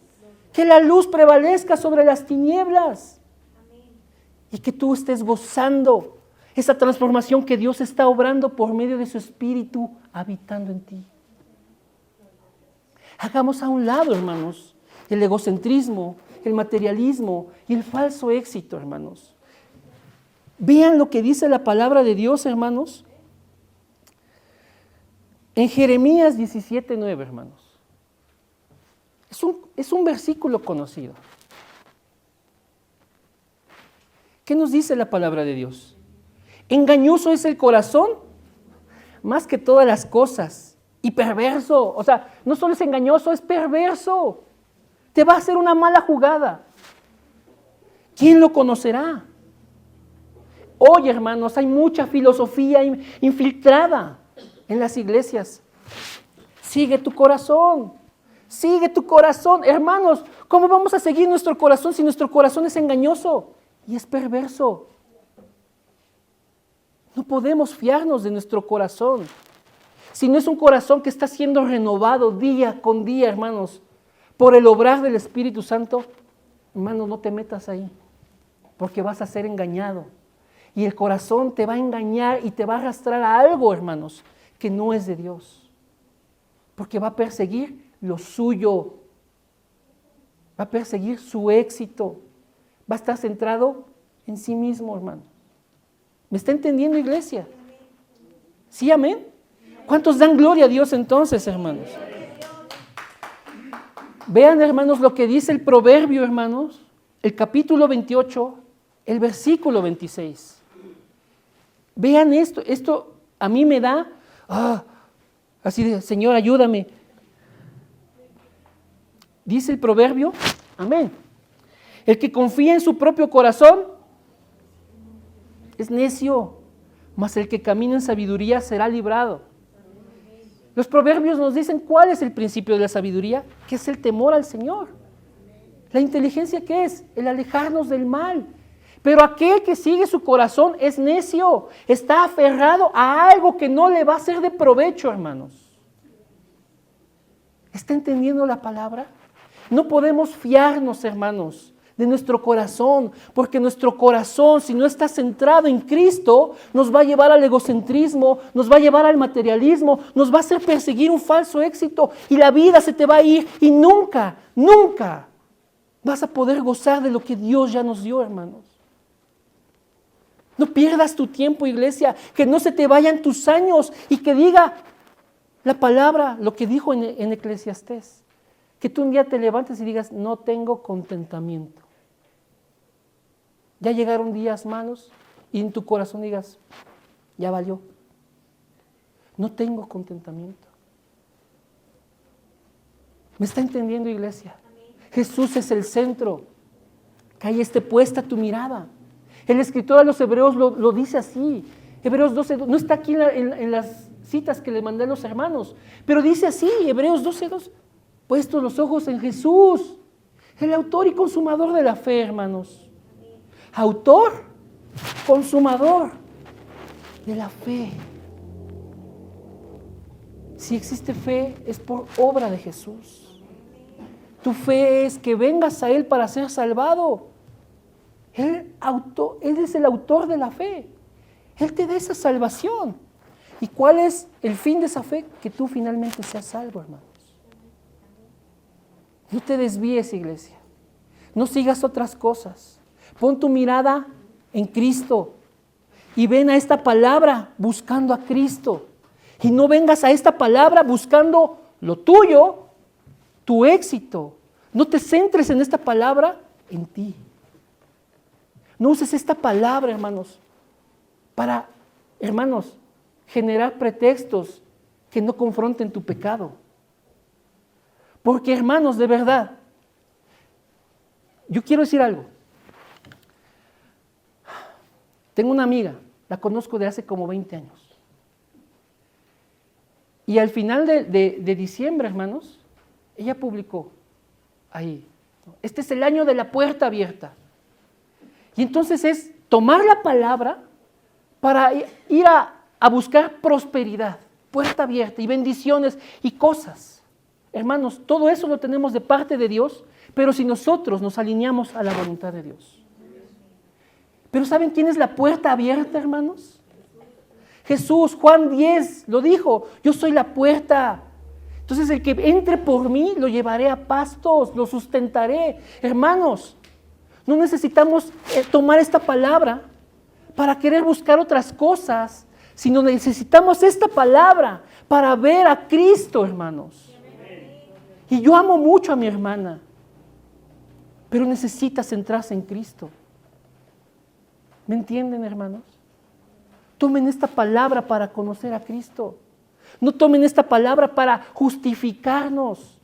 Que la luz prevalezca sobre las tinieblas. Y que tú estés gozando esa transformación que Dios está obrando por medio de su Espíritu habitando en ti. Hagamos a un lado, hermanos, el egocentrismo, el materialismo y el falso éxito, hermanos. Vean lo que dice la palabra de Dios, hermanos. En Jeremías 17:9, hermanos. Es un versículo conocido. ¿Qué nos dice la palabra de Dios? Engañoso es el corazón más que todas las cosas y perverso. O sea, no solo es engañoso, es perverso. Te va a hacer una mala jugada. ¿Quién lo conocerá? Hoy, hermanos, hay mucha filosofía infiltrada en las iglesias. Sigue tu corazón. Sigue tu corazón. Hermanos, ¿cómo vamos a seguir nuestro corazón si nuestro corazón es engañoso y es perverso? No podemos fiarnos de nuestro corazón. Si no es un corazón que está siendo renovado día con día, hermanos, por el obrar del Espíritu Santo, hermanos, no te metas ahí, porque vas a ser engañado. Y el corazón te va a engañar y te va a arrastrar a algo, hermanos, que no es de Dios. Porque va a perseguir lo suyo. Va a perseguir su éxito. Va a estar centrado en sí mismo, hermano. ¿Me está entendiendo, iglesia? ¿Sí, amén? ¿Cuántos dan gloria a Dios entonces, hermanos? Vean, hermanos, lo que dice el proverbio, hermanos, el capítulo 28, el versículo 26. Vean esto a mí me da, así de, Señor, ayúdame. Dice el proverbio, amén. El que confía en su propio corazón es necio, mas el que camina en sabiduría será librado. Los proverbios nos dicen cuál es el principio de la sabiduría, que es el temor al Señor. La inteligencia, ¿qué es? El alejarnos del mal. Pero aquel que sigue su corazón es necio, está aferrado a algo que no le va a ser de provecho, hermanos. ¿Está entendiendo la palabra? No podemos fiarnos, hermanos, de nuestro corazón, porque nuestro corazón, si no está centrado en Cristo, nos va a llevar al egocentrismo, nos va a llevar al materialismo, nos va a hacer perseguir un falso éxito y la vida se te va a ir y nunca vas a poder gozar de lo que Dios ya nos dio, hermanos. No pierdas tu tiempo, iglesia, que no se te vayan tus años y que diga la palabra, lo que dijo en Eclesiastés, que tú un día te levantes y digas, no tengo contentamiento. Ya llegaron días malos y en tu corazón digas, ya valió. No tengo contentamiento. ¿Me está entendiendo, iglesia? Jesús es el centro. Que ahí esté puesta tu mirada. El escritor a los Hebreos lo dice así. Hebreos 12, no está aquí en las citas que le mandé a los hermanos, pero dice así, Hebreos 12:2, puestos los ojos en Jesús, el autor y consumador de la fe, hermanos. Autor, consumador de la fe. Si existe fe, es por obra de Jesús. Tu fe es que vengas a Él para ser salvado. Él es el autor de la fe. Él te da esa salvación. ¿Y cuál es el fin de esa fe? Que tú finalmente seas salvo, hermanos. No te desvíes, iglesia. No sigas otras cosas. Pon tu mirada en Cristo y ven a esta palabra buscando a Cristo. Y no vengas a esta palabra buscando lo tuyo, tu éxito. No te centres en esta palabra en ti. No uses esta palabra, hermanos, para, hermanos, generar pretextos que no confronten tu pecado. Porque, hermanos, de verdad, yo quiero decir algo. Tengo una amiga, la conozco de hace como 20 años. Y al final de diciembre, hermanos, ella publicó ahí, este es el año de la puerta abierta. Y entonces es tomar la palabra para ir a buscar prosperidad, puerta abierta y bendiciones y cosas. Hermanos, todo eso lo tenemos de parte de Dios, pero si nosotros nos alineamos a la voluntad de Dios. Pero ¿saben quién es la puerta abierta, hermanos? Jesús, Juan 10 lo dijo, yo soy la puerta. Entonces el que entre por mí lo llevaré a pastos, lo sustentaré. Hermanos, no necesitamos tomar esta palabra para querer buscar otras cosas, sino necesitamos esta palabra para ver a Cristo, hermanos. Y yo amo mucho a mi hermana, pero necesita centrarse en Cristo. ¿Me entienden, hermanos? Tomen esta palabra para conocer a Cristo. No tomen esta palabra para justificarnos.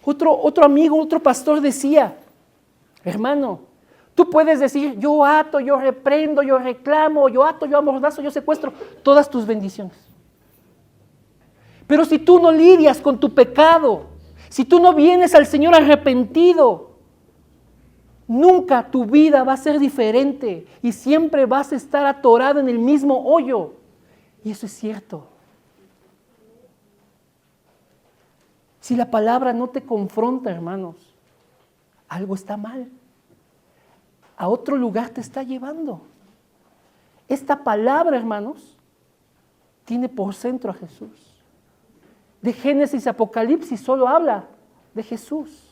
Otro amigo, otro pastor decía, hermano, tú puedes decir, yo ato, yo reprendo, yo reclamo, yo ato, yo amordazo, yo secuestro todas tus bendiciones. Pero si tú no lidias con tu pecado, si tú no vienes al Señor arrepentido, nunca tu vida va a ser diferente y siempre vas a estar atorado en el mismo hoyo. Y eso es cierto. Si la palabra no te confronta, hermanos, algo está mal. A otro lugar te está llevando. Esta palabra, hermanos, tiene por centro a Jesús. de Génesis y Apocalipsis solo habla de Jesús.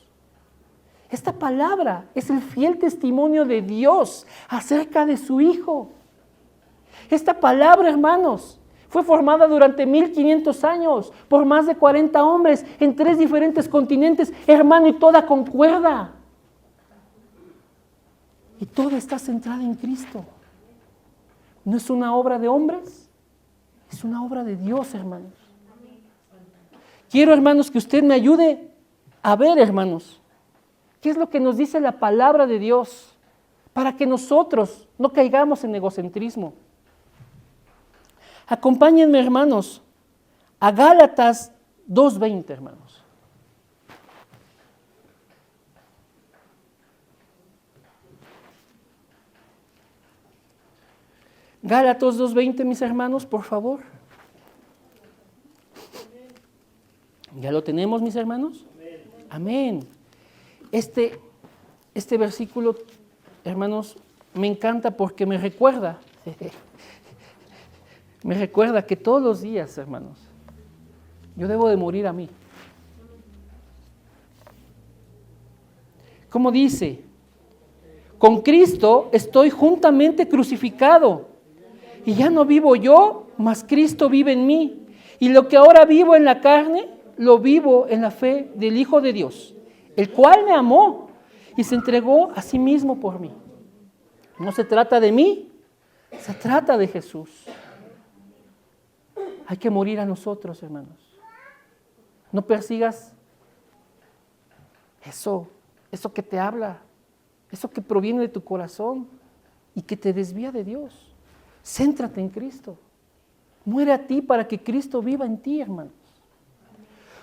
Esta palabra es el fiel testimonio de Dios acerca de su Hijo. Esta palabra, hermanos, fue formada durante 1500 años por más de 40 hombres en 3 diferentes continentes, hermano, y toda concuerda. Y toda está centrada en Cristo. No es una obra de hombres, es una obra de Dios, hermanos. Quiero, hermanos, que usted me ayude a ver, hermanos, qué es lo que nos dice la palabra de Dios para que nosotros no caigamos en egocentrismo. Acompáñenme, hermanos, a Gálatas 2:20, hermanos. Gálatas 2:20, mis hermanos, por favor. ¿Ya lo tenemos, mis hermanos? Amén. Este versículo, hermanos, me encanta porque me recuerda que todos los días, hermanos, yo debo de morir a mí. Como dice, con Cristo estoy juntamente crucificado, y ya no vivo yo, mas Cristo vive en mí. Y lo que ahora vivo en la carne, lo vivo en la fe del Hijo de Dios, el cual me amó y se entregó a sí mismo por mí. No se trata de mí, se trata de Jesús. Hay que morir a nosotros, hermanos. No persigas eso que te habla, eso que proviene de tu corazón y que te desvía de Dios. Céntrate en Cristo. Muere a ti para que Cristo viva en ti, hermanos.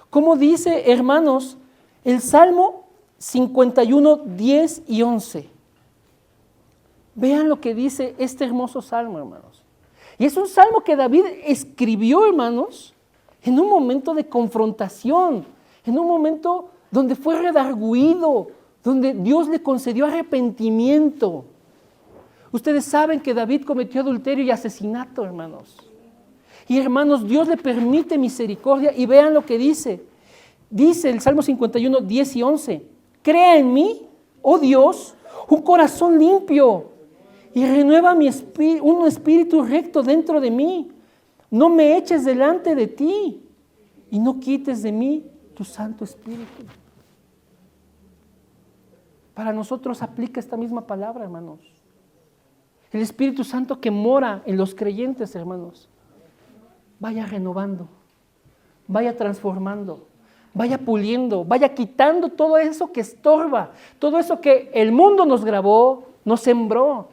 Como dice, hermanos, el Salmo 51, 10 y 11. Vean lo que dice este hermoso salmo, hermanos. Y es un salmo que David escribió, hermanos, en un momento de confrontación, en un momento donde fue redarguido, donde Dios le concedió arrepentimiento. Ustedes saben que David cometió adulterio y asesinato, hermanos. Y hermanos, Dios le permite misericordia y vean lo que dice. Dice el Salmo 51, 10 y 11. Crea en mí, oh Dios, un corazón limpio y renueva un espíritu recto dentro de mí. No me eches delante de ti y no quites de mí tu Santo Espíritu. Para nosotros aplica esta misma palabra, hermanos. El Espíritu Santo que mora en los creyentes, hermanos, vaya renovando, vaya transformando, vaya puliendo, vaya quitando todo eso que estorba, todo eso que el mundo nos grabó, nos sembró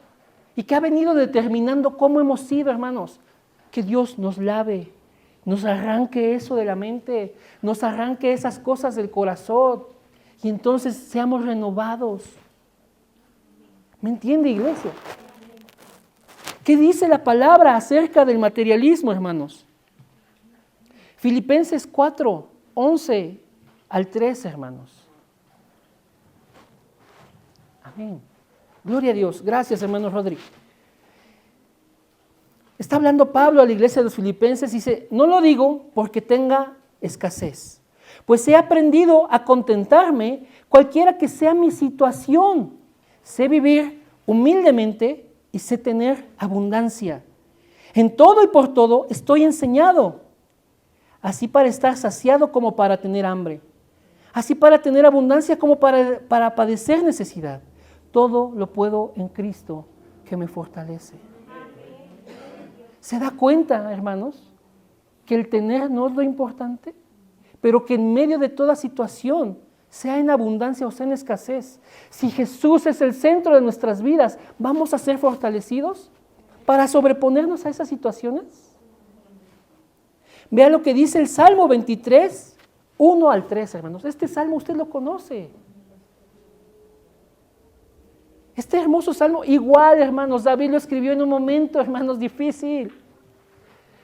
y que ha venido determinando cómo hemos sido, hermanos. Que Dios nos lave, nos arranque eso de la mente, nos arranque esas cosas del corazón y entonces seamos renovados. ¿Me entiende, iglesia? ¿Qué dice la palabra acerca del materialismo, hermanos? Filipenses 4, 11 al 13, hermanos. Amén. Gloria a Dios. Gracias, hermano Rodrigo. Está hablando Pablo a la iglesia de los Filipenses y dice, no lo digo porque tenga escasez, pues he aprendido a contentarme cualquiera que sea mi situación. Sé vivir humildemente y sé tener abundancia. En todo y por todo estoy enseñado, así para estar saciado como para tener hambre, así para tener abundancia como para padecer necesidad. Todo lo puedo en Cristo que me fortalece. ¿Se da cuenta, hermanos, que el tener no es lo importante? Pero que en medio de toda situación, sea en abundancia o sea en escasez, si Jesús es el centro de nuestras vidas, ¿vamos a ser fortalecidos para sobreponernos a esas situaciones? Vea lo que dice el Salmo 23, 1 al 3, hermanos. Este salmo usted lo conoce. Este hermoso salmo, igual, hermanos, David lo escribió en un momento, hermanos, difícil.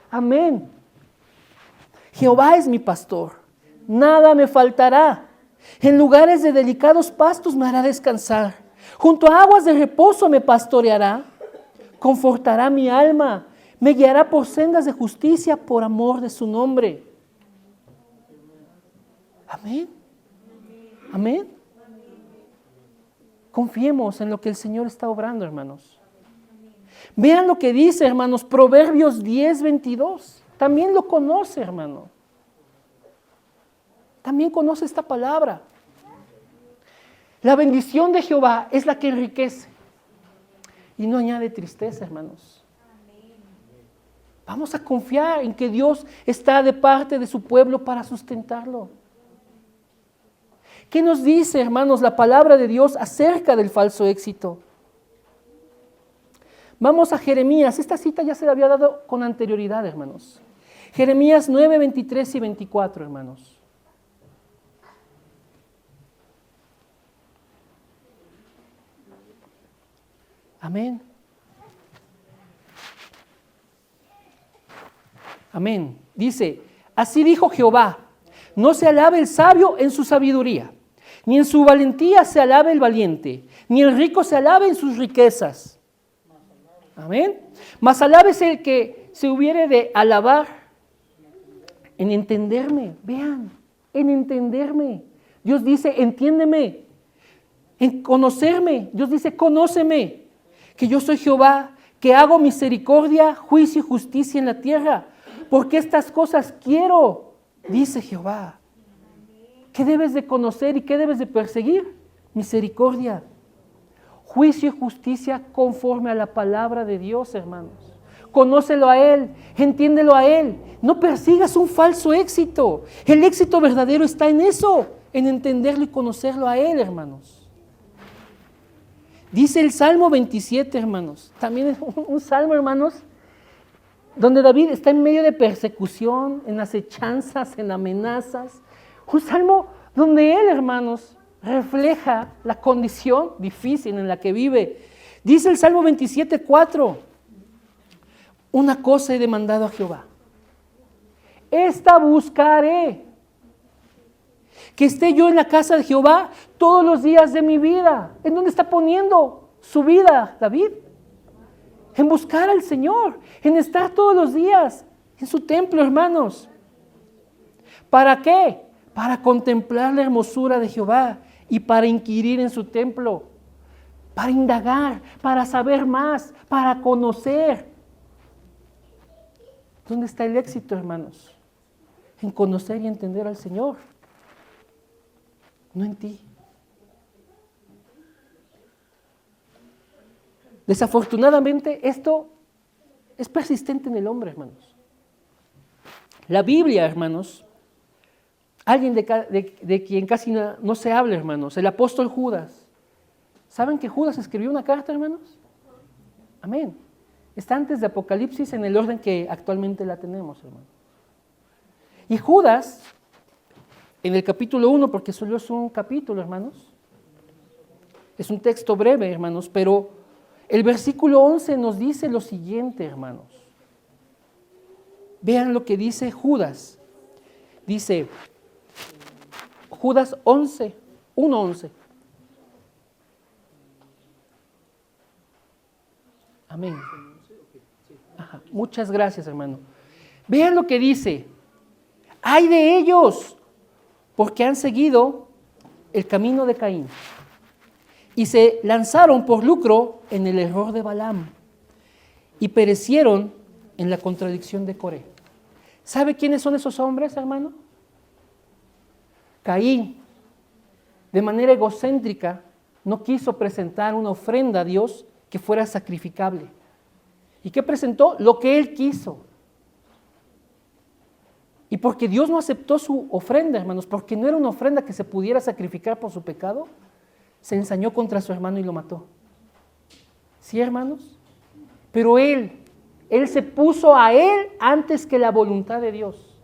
Amén. Jehová es mi pastor, nada me faltará. En lugares de delicados pastos me hará descansar. Junto a aguas de reposo me pastoreará. Confortará mi alma. Me guiará por sendas de justicia por amor de su nombre. Amén. Amén. Confiemos en lo que el Señor está obrando, hermanos. Vean lo que dice, hermanos, Proverbios 10:22. También lo conoce, hermano. También conoce esta palabra. La bendición de Jehová es la que enriquece y no añade tristeza, hermanos. Vamos a confiar en que Dios está de parte de su pueblo para sustentarlo. ¿Qué nos dice, hermanos, la palabra de Dios acerca del falso éxito? Vamos a Jeremías. Esta cita ya se la había dado con anterioridad, hermanos. Jeremías 9, 23 y 24, hermanos. Amén. Amén. Dice, así dijo Jehová, no se alabe el sabio en su sabiduría, ni en su valentía se alabe el valiente, ni el rico se alabe en sus riquezas. Amén. Mas alábese el que se hubiere de alabar en entenderme. Vean, en entenderme. Dios dice, entiéndeme. En conocerme. Dios dice, conóceme. Que yo soy Jehová, que hago misericordia, juicio y justicia en la tierra. Porque estas cosas quiero, dice Jehová. ¿Qué debes de conocer y qué debes de perseguir? Misericordia, juicio y justicia conforme a la palabra de Dios, hermanos. Conócelo a Él, entiéndelo a Él. No persigas un falso éxito. El éxito verdadero está en eso, en entenderlo y conocerlo a Él, hermanos. Dice el Salmo 27, hermanos. También es un salmo, hermanos, donde David está en medio de persecución, en acechanzas, en amenazas. Un salmo donde él, hermanos, refleja la condición difícil en la que vive. Dice el Salmo 27, 4. Una cosa he demandado a Jehová. Esta buscaré. Que esté yo en la casa de Jehová todos los días de mi vida. ¿En dónde está poniendo su vida, David? En buscar al Señor, en estar todos los días en su templo, hermanos. ¿Para qué? Para contemplar la hermosura de Jehová y para inquirir en su templo, para indagar, para saber más, para conocer. ¿Dónde está el éxito, hermanos? En conocer y entender al Señor. No en ti. Desafortunadamente, esto es persistente en el hombre, hermanos. La Biblia, hermanos, alguien de quien casi no se habla, hermanos, el apóstol Judas. ¿Saben que Judas escribió una carta, hermanos? Amén. Está antes de Apocalipsis en el orden que actualmente la tenemos, hermanos. Y Judas, en el capítulo 1, porque solo es un capítulo, hermanos, es un texto breve, hermanos, pero el versículo 11 nos dice lo siguiente, hermanos. Vean lo que dice Judas. Dice Judas 1:11. Amén. Ajá, muchas gracias, hermano. Vean lo que dice. ¡Ay de ellos! Porque han seguido el camino de Caín y se lanzaron por lucro en el error de Balaam y perecieron en la contradicción de Coré. ¿Sabe quiénes son esos hombres, hermano? Caín, de manera egocéntrica, no quiso presentar una ofrenda a Dios que fuera sacrificable. ¿Y qué presentó? Lo que él quiso. Y porque Dios no aceptó su ofrenda, hermanos, porque no era una ofrenda que se pudiera sacrificar por su pecado, se ensañó contra su hermano y lo mató. ¿Sí, hermanos? Pero él se puso a él antes que la voluntad de Dios.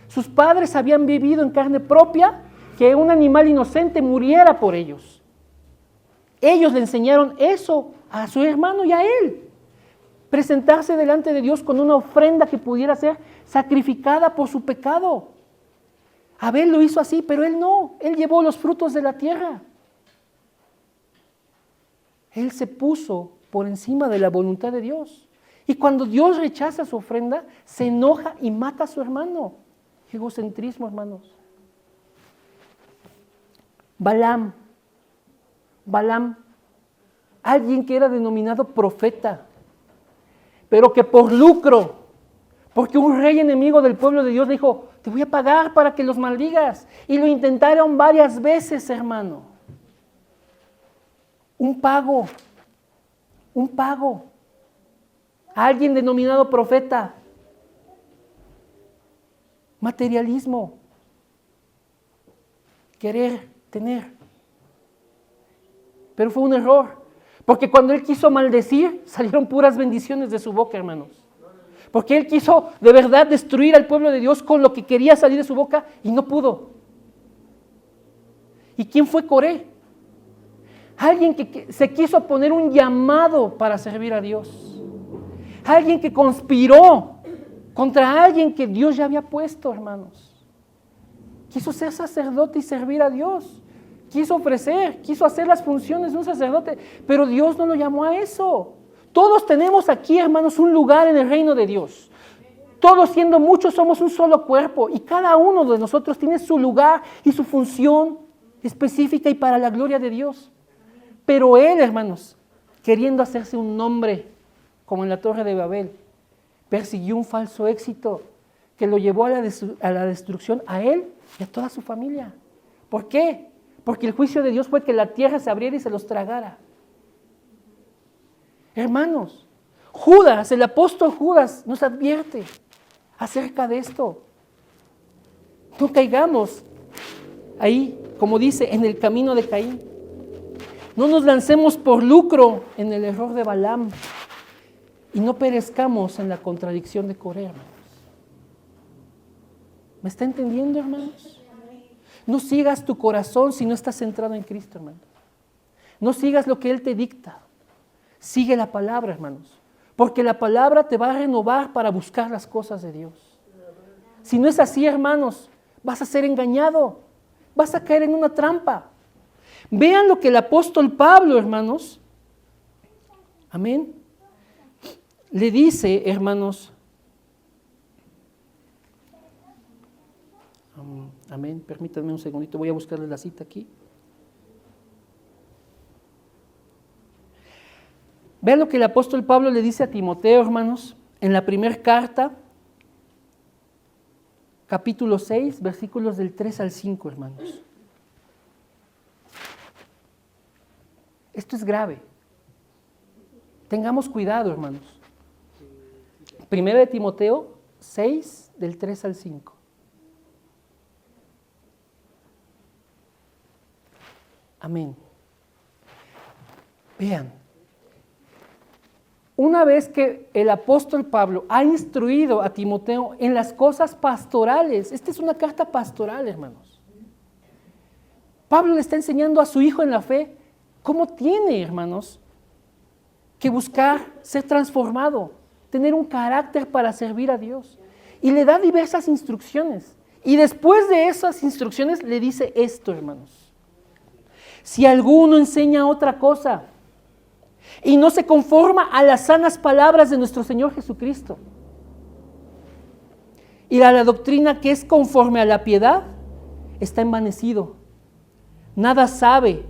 Sus padres habían vivido en carne propia que un animal inocente muriera por ellos. Ellos le enseñaron eso a su hermano y a él. Presentarse delante de Dios con una ofrenda que pudiera ser sacrificada por su pecado. Abel lo hizo así, pero él no. Él llevó los frutos de la tierra. Él se puso por encima de la voluntad de Dios. Y cuando Dios rechaza su ofrenda, se enoja y mata a su hermano. Egocentrismo, hermanos. Balaam, alguien que era denominado profeta, pero que por lucro, porque un rey enemigo del pueblo de Dios le dijo, te voy a pagar para que los maldigas. Y lo intentaron varias veces, hermano. Un pago. Alguien denominado profeta. Materialismo. Querer, tener. Pero fue un error. Porque cuando él quiso maldecir, salieron puras bendiciones de su boca, hermanos. Porque él quiso de verdad destruir al pueblo de Dios con lo que quería salir de su boca y no pudo. ¿Y quién fue Coré? Alguien que se quiso poner un llamado para servir a Dios. Alguien que conspiró contra alguien que Dios ya había puesto, hermanos. Quiso ser sacerdote y servir a Dios. Quiso hacer las funciones de un sacerdote, pero Dios no lo llamó a eso. Todos tenemos aquí, hermanos, un lugar en el reino de Dios. Todos siendo muchos somos un solo cuerpo y cada uno de nosotros tiene su lugar y su función específica y para la gloria de Dios. Pero él, hermanos, queriendo hacerse un nombre, como en la Torre de Babel, persiguió un falso éxito que lo llevó a la destrucción a él y a toda su familia. ¿Por qué? Porque el juicio de Dios fue que la tierra se abriera y se los tragara. Hermanos, Judas, el apóstol Judas, nos advierte acerca de esto. No caigamos ahí, como dice, en el camino de Caín. No nos lancemos por lucro en el error de Balaam y no perezcamos en la contradicción de Coré, hermanos. ¿Me está entendiendo, hermanos? No sigas tu corazón si no estás centrado en Cristo, hermanos. No sigas lo que Él te dicta. Sigue la palabra, hermanos. Porque la palabra te va a renovar para buscar las cosas de Dios. Si no es así, hermanos, vas a ser engañado. Vas a caer en una trampa. Vean lo que el apóstol Pablo, hermanos, amén, le dice, hermanos, amén, permítanme un segundito, voy a buscarle la cita aquí. Vean lo que el apóstol Pablo le dice a Timoteo, hermanos, en la primera carta, capítulo 6, versículos del 3 al 5, hermanos. Esto es grave. Tengamos cuidado, hermanos. Primera de Timoteo 6, del 3 al 5. Amén. Vean. Una vez que el apóstol Pablo ha instruido a Timoteo en las cosas pastorales, esta es una carta pastoral, hermanos. Pablo le está enseñando a su hijo en la fe cómo tiene, hermanos, que buscar ser transformado, tener un carácter para servir a Dios. Y le da diversas instrucciones. Y después de esas instrucciones le dice esto, hermanos. Si alguno enseña otra cosa y no se conforma a las sanas palabras de nuestro Señor Jesucristo y a la doctrina que es conforme a la piedad, está envanecido, nada sabe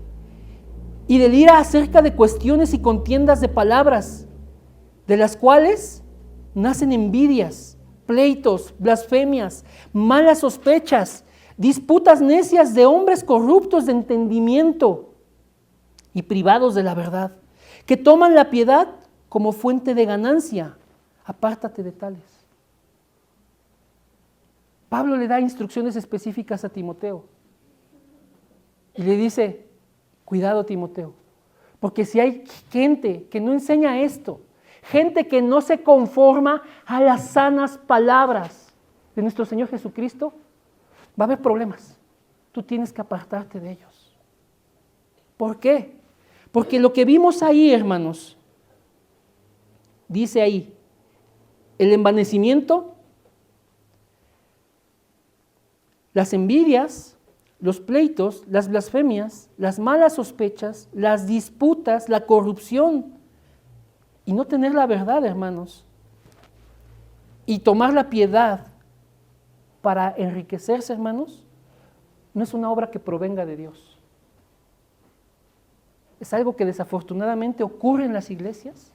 y delira acerca de cuestiones y contiendas de palabras, de las cuales nacen envidias, pleitos, blasfemias, malas sospechas, disputas necias de hombres corruptos de entendimiento y privados de la verdad, que toman la piedad como fuente de ganancia. Apártate de tales. Pablo le da instrucciones específicas a Timoteo y le dice, cuidado, Timoteo, porque si hay gente que no enseña esto, gente que no se conforma a las sanas palabras de nuestro Señor Jesucristo, va a haber problemas. Tú tienes que apartarte de ellos. ¿Por qué? Porque lo que vimos ahí, hermanos, dice ahí, el envanecimiento, las envidias, los pleitos, las blasfemias, las malas sospechas, las disputas, la corrupción y no tener la verdad, hermanos, y tomar la piedad para enriquecerse, hermanos, no es una obra que provenga de Dios. es algo que desafortunadamente ocurre en las iglesias,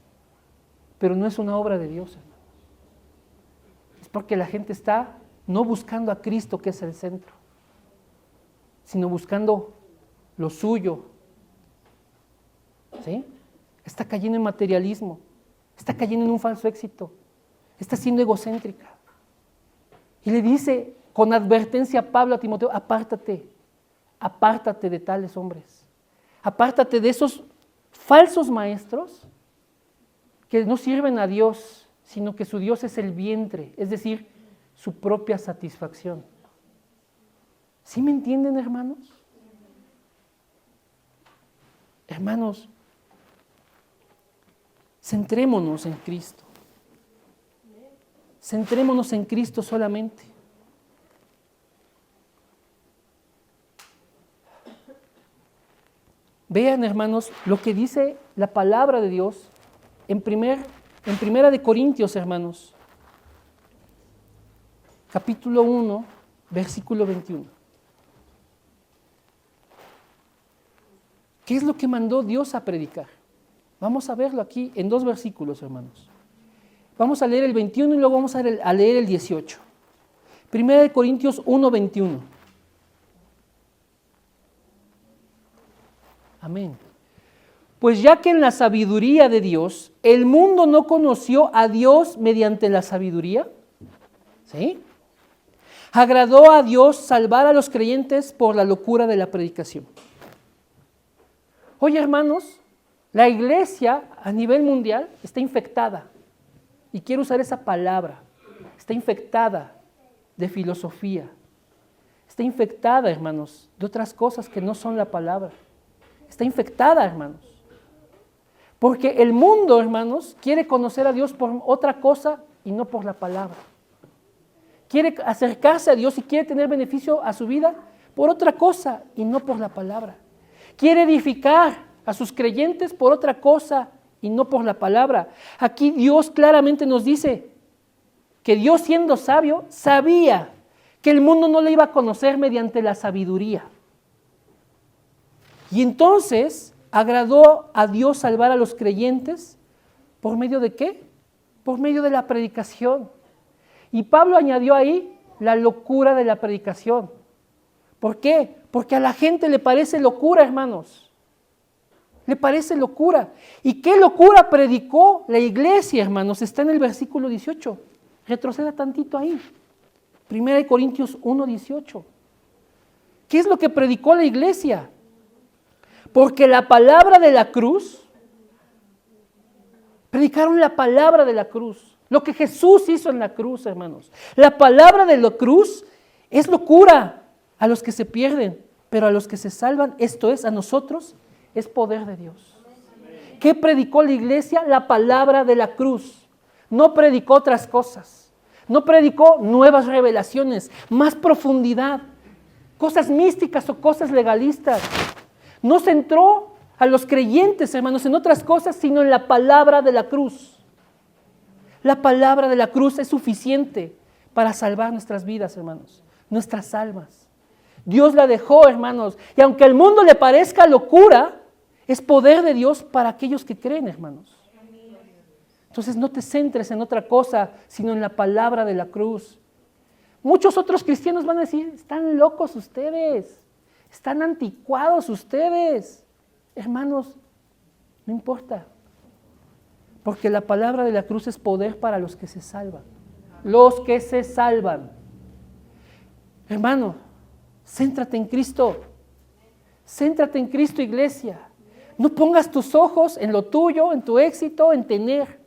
pero no es una obra de Dios, hermano. Es porque la gente está no buscando a Cristo, que es el centro, sino buscando lo suyo. ¿Sí? Está cayendo en materialismo, está cayendo en un falso éxito, está siendo egocéntrica. Y le dice con advertencia a Pablo a Timoteo, apártate de tales hombres, apártate de esos falsos maestros que no sirven a Dios, sino que su Dios es el vientre, es decir, su propia satisfacción. ¿Sí me entienden, hermanos? Hermanos, centrémonos en Cristo. Centrémonos en Cristo solamente. Vean, hermanos, lo que dice la palabra de Dios en Primera de Corintios, hermanos, capítulo 1, versículo 21. ¿Qué es lo que mandó Dios a predicar? Vamos a verlo aquí en 2 versículos, hermanos. Vamos a leer el 21 y luego vamos a leer el 18. Primera de Corintios 1, 21. Amén. Pues ya que en la sabiduría de Dios, el mundo no conoció a Dios mediante la sabiduría, ¿sí? Agradó a Dios salvar a los creyentes por la locura de la predicación. Oye, hermanos, la iglesia a nivel mundial está infectada, y quiero usar esa palabra, está infectada de filosofía, está infectada, hermanos, de otras cosas que no son la palabra, está infectada, hermanos, porque el mundo, hermanos, quiere conocer a Dios por otra cosa y no por la palabra, quiere acercarse a Dios y quiere tener beneficio a su vida por otra cosa y no por la palabra, quiere edificar a sus creyentes por otra cosa y no por la palabra. Aquí Dios claramente nos dice que Dios, siendo sabio, sabía que el mundo no le iba a conocer mediante la sabiduría. Y entonces agradó a Dios salvar a los creyentes ¿por medio de qué? Por medio de la predicación. Y Pablo añadió ahí la locura de la predicación. ¿Por qué? Porque a la gente le parece locura, hermanos. Le parece locura. ¿Y qué locura predicó la iglesia, hermanos? Está en el versículo 18. Retroceda tantito ahí. 1 Corintios 1, 18. ¿Qué es lo que predicó la iglesia? Porque la palabra de la cruz, predicaron la palabra de la cruz. Lo que Jesús hizo en la cruz, hermanos. La palabra de la cruz es locura a los que se pierden, pero a los que se salvan, esto es, a nosotros, es poder de Dios. ¿Qué predicó la iglesia? La palabra de la cruz. No predicó otras cosas. No predicó nuevas revelaciones, más profundidad, cosas místicas o cosas legalistas. No centró a los creyentes, hermanos, en otras cosas, sino en la palabra de la cruz. La palabra de la cruz es suficiente para salvar nuestras vidas, hermanos, nuestras almas. Dios la dejó, hermanos, y aunque al mundo le parezca locura, es poder de Dios para aquellos que creen, hermanos. Entonces no te centres en otra cosa, sino en la palabra de la cruz. Muchos otros cristianos van a decir, están locos ustedes, están anticuados ustedes. Hermanos, no importa, porque la palabra de la cruz es poder para los que se salvan. Los que se salvan. Hermano, céntrate en Cristo. Céntrate en Cristo, iglesia. No pongas tus ojos en lo tuyo, en tu éxito, en tener.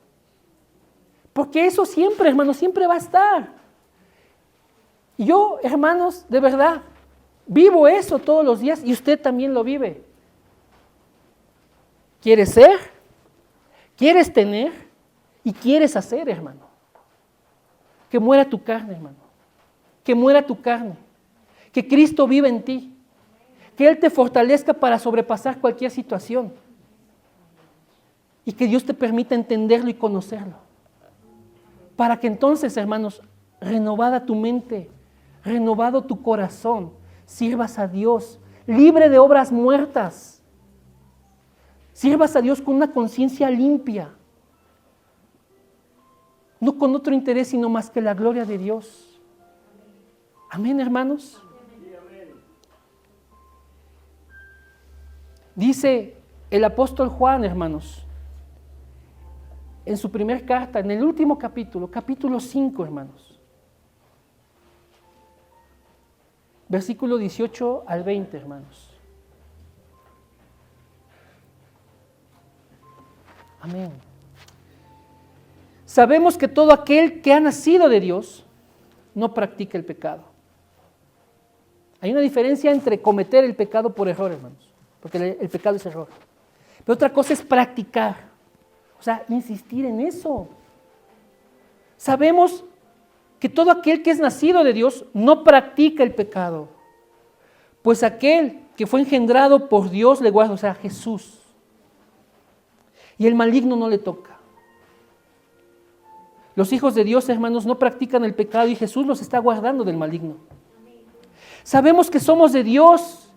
Porque eso siempre, hermanos, siempre va a estar. Y yo, hermanos, de verdad, vivo eso todos los días y usted también lo vive. ¿Quieres ser? ¿Quieres tener? Y quieres hacer, hermano. Que muera tu carne, hermano. Que muera tu carne. Que Cristo viva en ti. Que Él te fortalezca para sobrepasar cualquier situación. Y que Dios te permita entenderlo y conocerlo. Para que entonces, hermanos, renovada tu mente, renovado tu corazón, sirvas a Dios, libre de obras muertas. Sirvas a Dios con una conciencia limpia. No con otro interés, sino más que la gloria de Dios. Amén, hermanos. Dice el apóstol Juan, hermanos, en su primera carta, en el último capítulo, capítulo 5, hermanos. Versículo 18 al 20, hermanos. Amén. Sabemos que todo aquel que ha nacido de Dios no practica el pecado. Hay una diferencia entre cometer el pecado por error, hermanos, porque el pecado es error. Pero otra cosa es practicar, o sea, insistir en eso. Sabemos que todo aquel que es nacido de Dios no practica el pecado, pues aquel que fue engendrado por Dios le guarda, o sea, Jesús. Y el maligno no le toca. Los hijos de Dios, hermanos, no practican el pecado y Jesús los está guardando del maligno. Sabemos que somos de Dios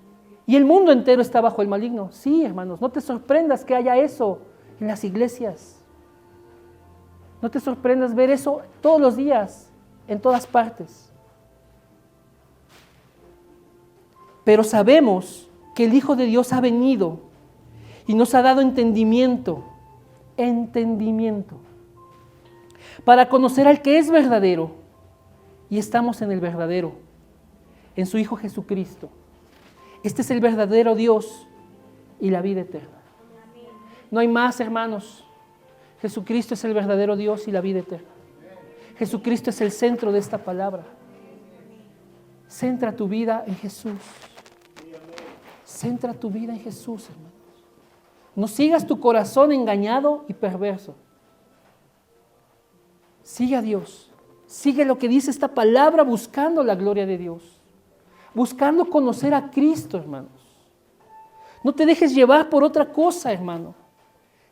y el mundo entero está bajo el maligno. Sí, hermanos, no te sorprendas que haya eso en las iglesias. No te sorprendas ver eso todos los días, en todas partes. Pero sabemos que el Hijo de Dios ha venido y nos ha dado entendimiento, para conocer al que es verdadero, y estamos en el verdadero, en su Hijo Jesucristo. Este es el verdadero Dios y la vida eterna. No hay más, hermanos. Jesucristo es el verdadero Dios y la vida eterna. Jesucristo es el centro de esta palabra. Centra tu vida en Jesús. Centra tu vida en Jesús, hermanos. No sigas tu corazón engañado y perverso. Sigue a Dios. Sigue lo que dice esta palabra, buscando la gloria de Dios. Buscando conocer a Cristo, hermanos. No te dejes llevar por otra cosa, hermano.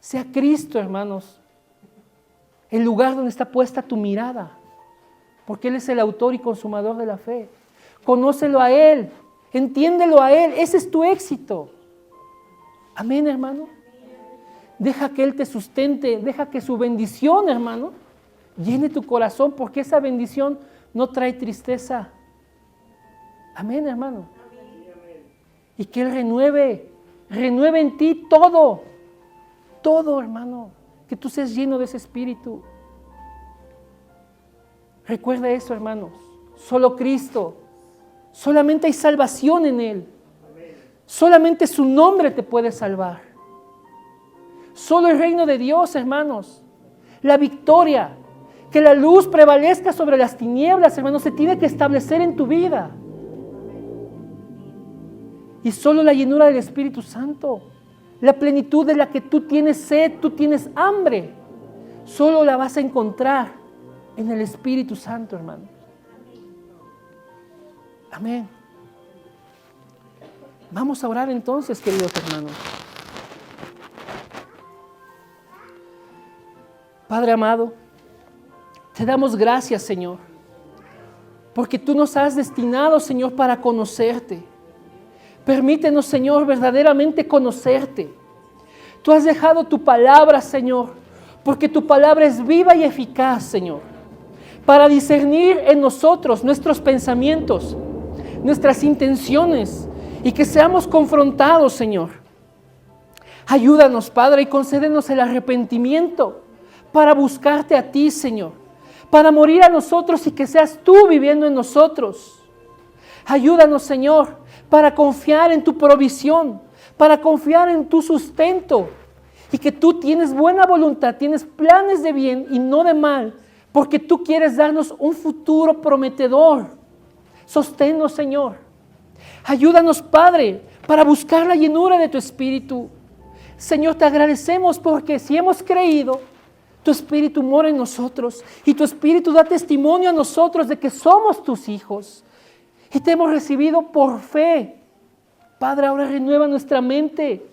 Sea Cristo, hermanos, el lugar donde está puesta tu mirada. Porque Él es el autor y consumador de la fe. Conócelo a Él. Entiéndelo a Él. Ese es tu éxito. Amén, hermano. Deja que Él te sustente. Deja que su bendición, hermano, llene tu corazón, porque esa bendición no trae tristeza. Amén, hermano. Y que Él renueve en ti todo, hermano. Que tú seas lleno de ese espíritu. Recuerda eso, hermanos. Solo Cristo. Solamente hay salvación en Él. Solamente su nombre te puede salvar. Solo el reino de Dios, hermanos. La victoria. Que la luz prevalezca sobre las tinieblas, hermanos, se tiene que establecer en tu vida. Y solo la llenura del Espíritu Santo, la plenitud de la que tú tienes sed, tú tienes hambre, solo la vas a encontrar en el Espíritu Santo, hermanos. Amén. Vamos a orar entonces, queridos hermanos. Padre amado, te damos gracias, Señor, porque tú nos has destinado, Señor, para conocerte. Permítenos, Señor, verdaderamente conocerte. Tú has dejado tu palabra, Señor, porque tu palabra es viva y eficaz, Señor, para discernir en nosotros nuestros pensamientos, nuestras intenciones, y que seamos confrontados, Señor. Ayúdanos, Padre, y concédenos el arrepentimiento para buscarte a ti, Señor, para morir a nosotros y que seas tú viviendo en nosotros. Ayúdanos, Señor, para confiar en tu provisión, para confiar en tu sustento, y que tú tienes buena voluntad, tienes planes de bien y no de mal, porque tú quieres darnos un futuro prometedor. Sosténnos, Señor. Ayúdanos, Padre, para buscar la llenura de tu Espíritu. Señor, te agradecemos porque si hemos creído, tu Espíritu mora en nosotros y tu Espíritu da testimonio a nosotros de que somos tus hijos y te hemos recibido por fe. Padre, ahora renueva nuestra mente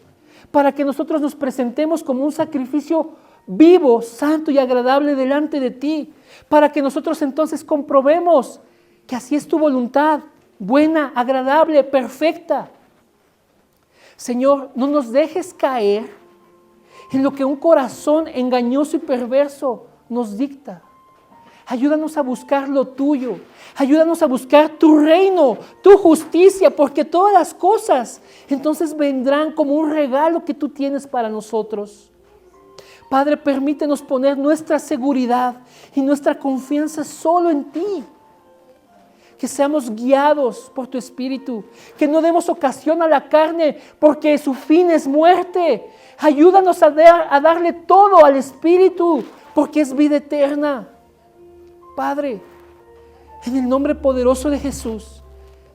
para que nosotros nos presentemos como un sacrificio vivo, santo y agradable delante de ti, para que nosotros entonces comprobemos que así es tu voluntad, buena, agradable, perfecta. Señor, no nos dejes caer en lo que un corazón engañoso y perverso nos dicta. Ayúdanos a buscar lo tuyo. Ayúdanos a buscar tu reino, tu justicia, porque todas las cosas entonces vendrán como un regalo que tú tienes para nosotros. Padre, permítenos poner nuestra seguridad y nuestra confianza solo en ti. Que seamos guiados por tu Espíritu, que no demos ocasión a la carne, porque su fin es muerte. Ayúdanos a darle todo al Espíritu, porque es vida eterna. Padre, en el nombre poderoso de Jesús,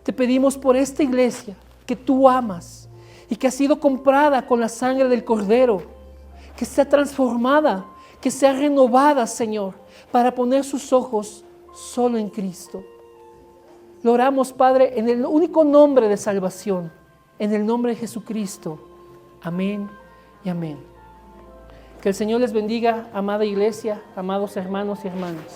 te pedimos por esta iglesia que tú amas y que ha sido comprada con la sangre del Cordero, que sea transformada, que sea renovada, Señor, para poner sus ojos solo en Cristo. Lo oramos, Padre, en el único nombre de salvación, en el nombre de Jesucristo. Amén y amén. Que el Señor les bendiga, amada iglesia, amados hermanos y hermanas.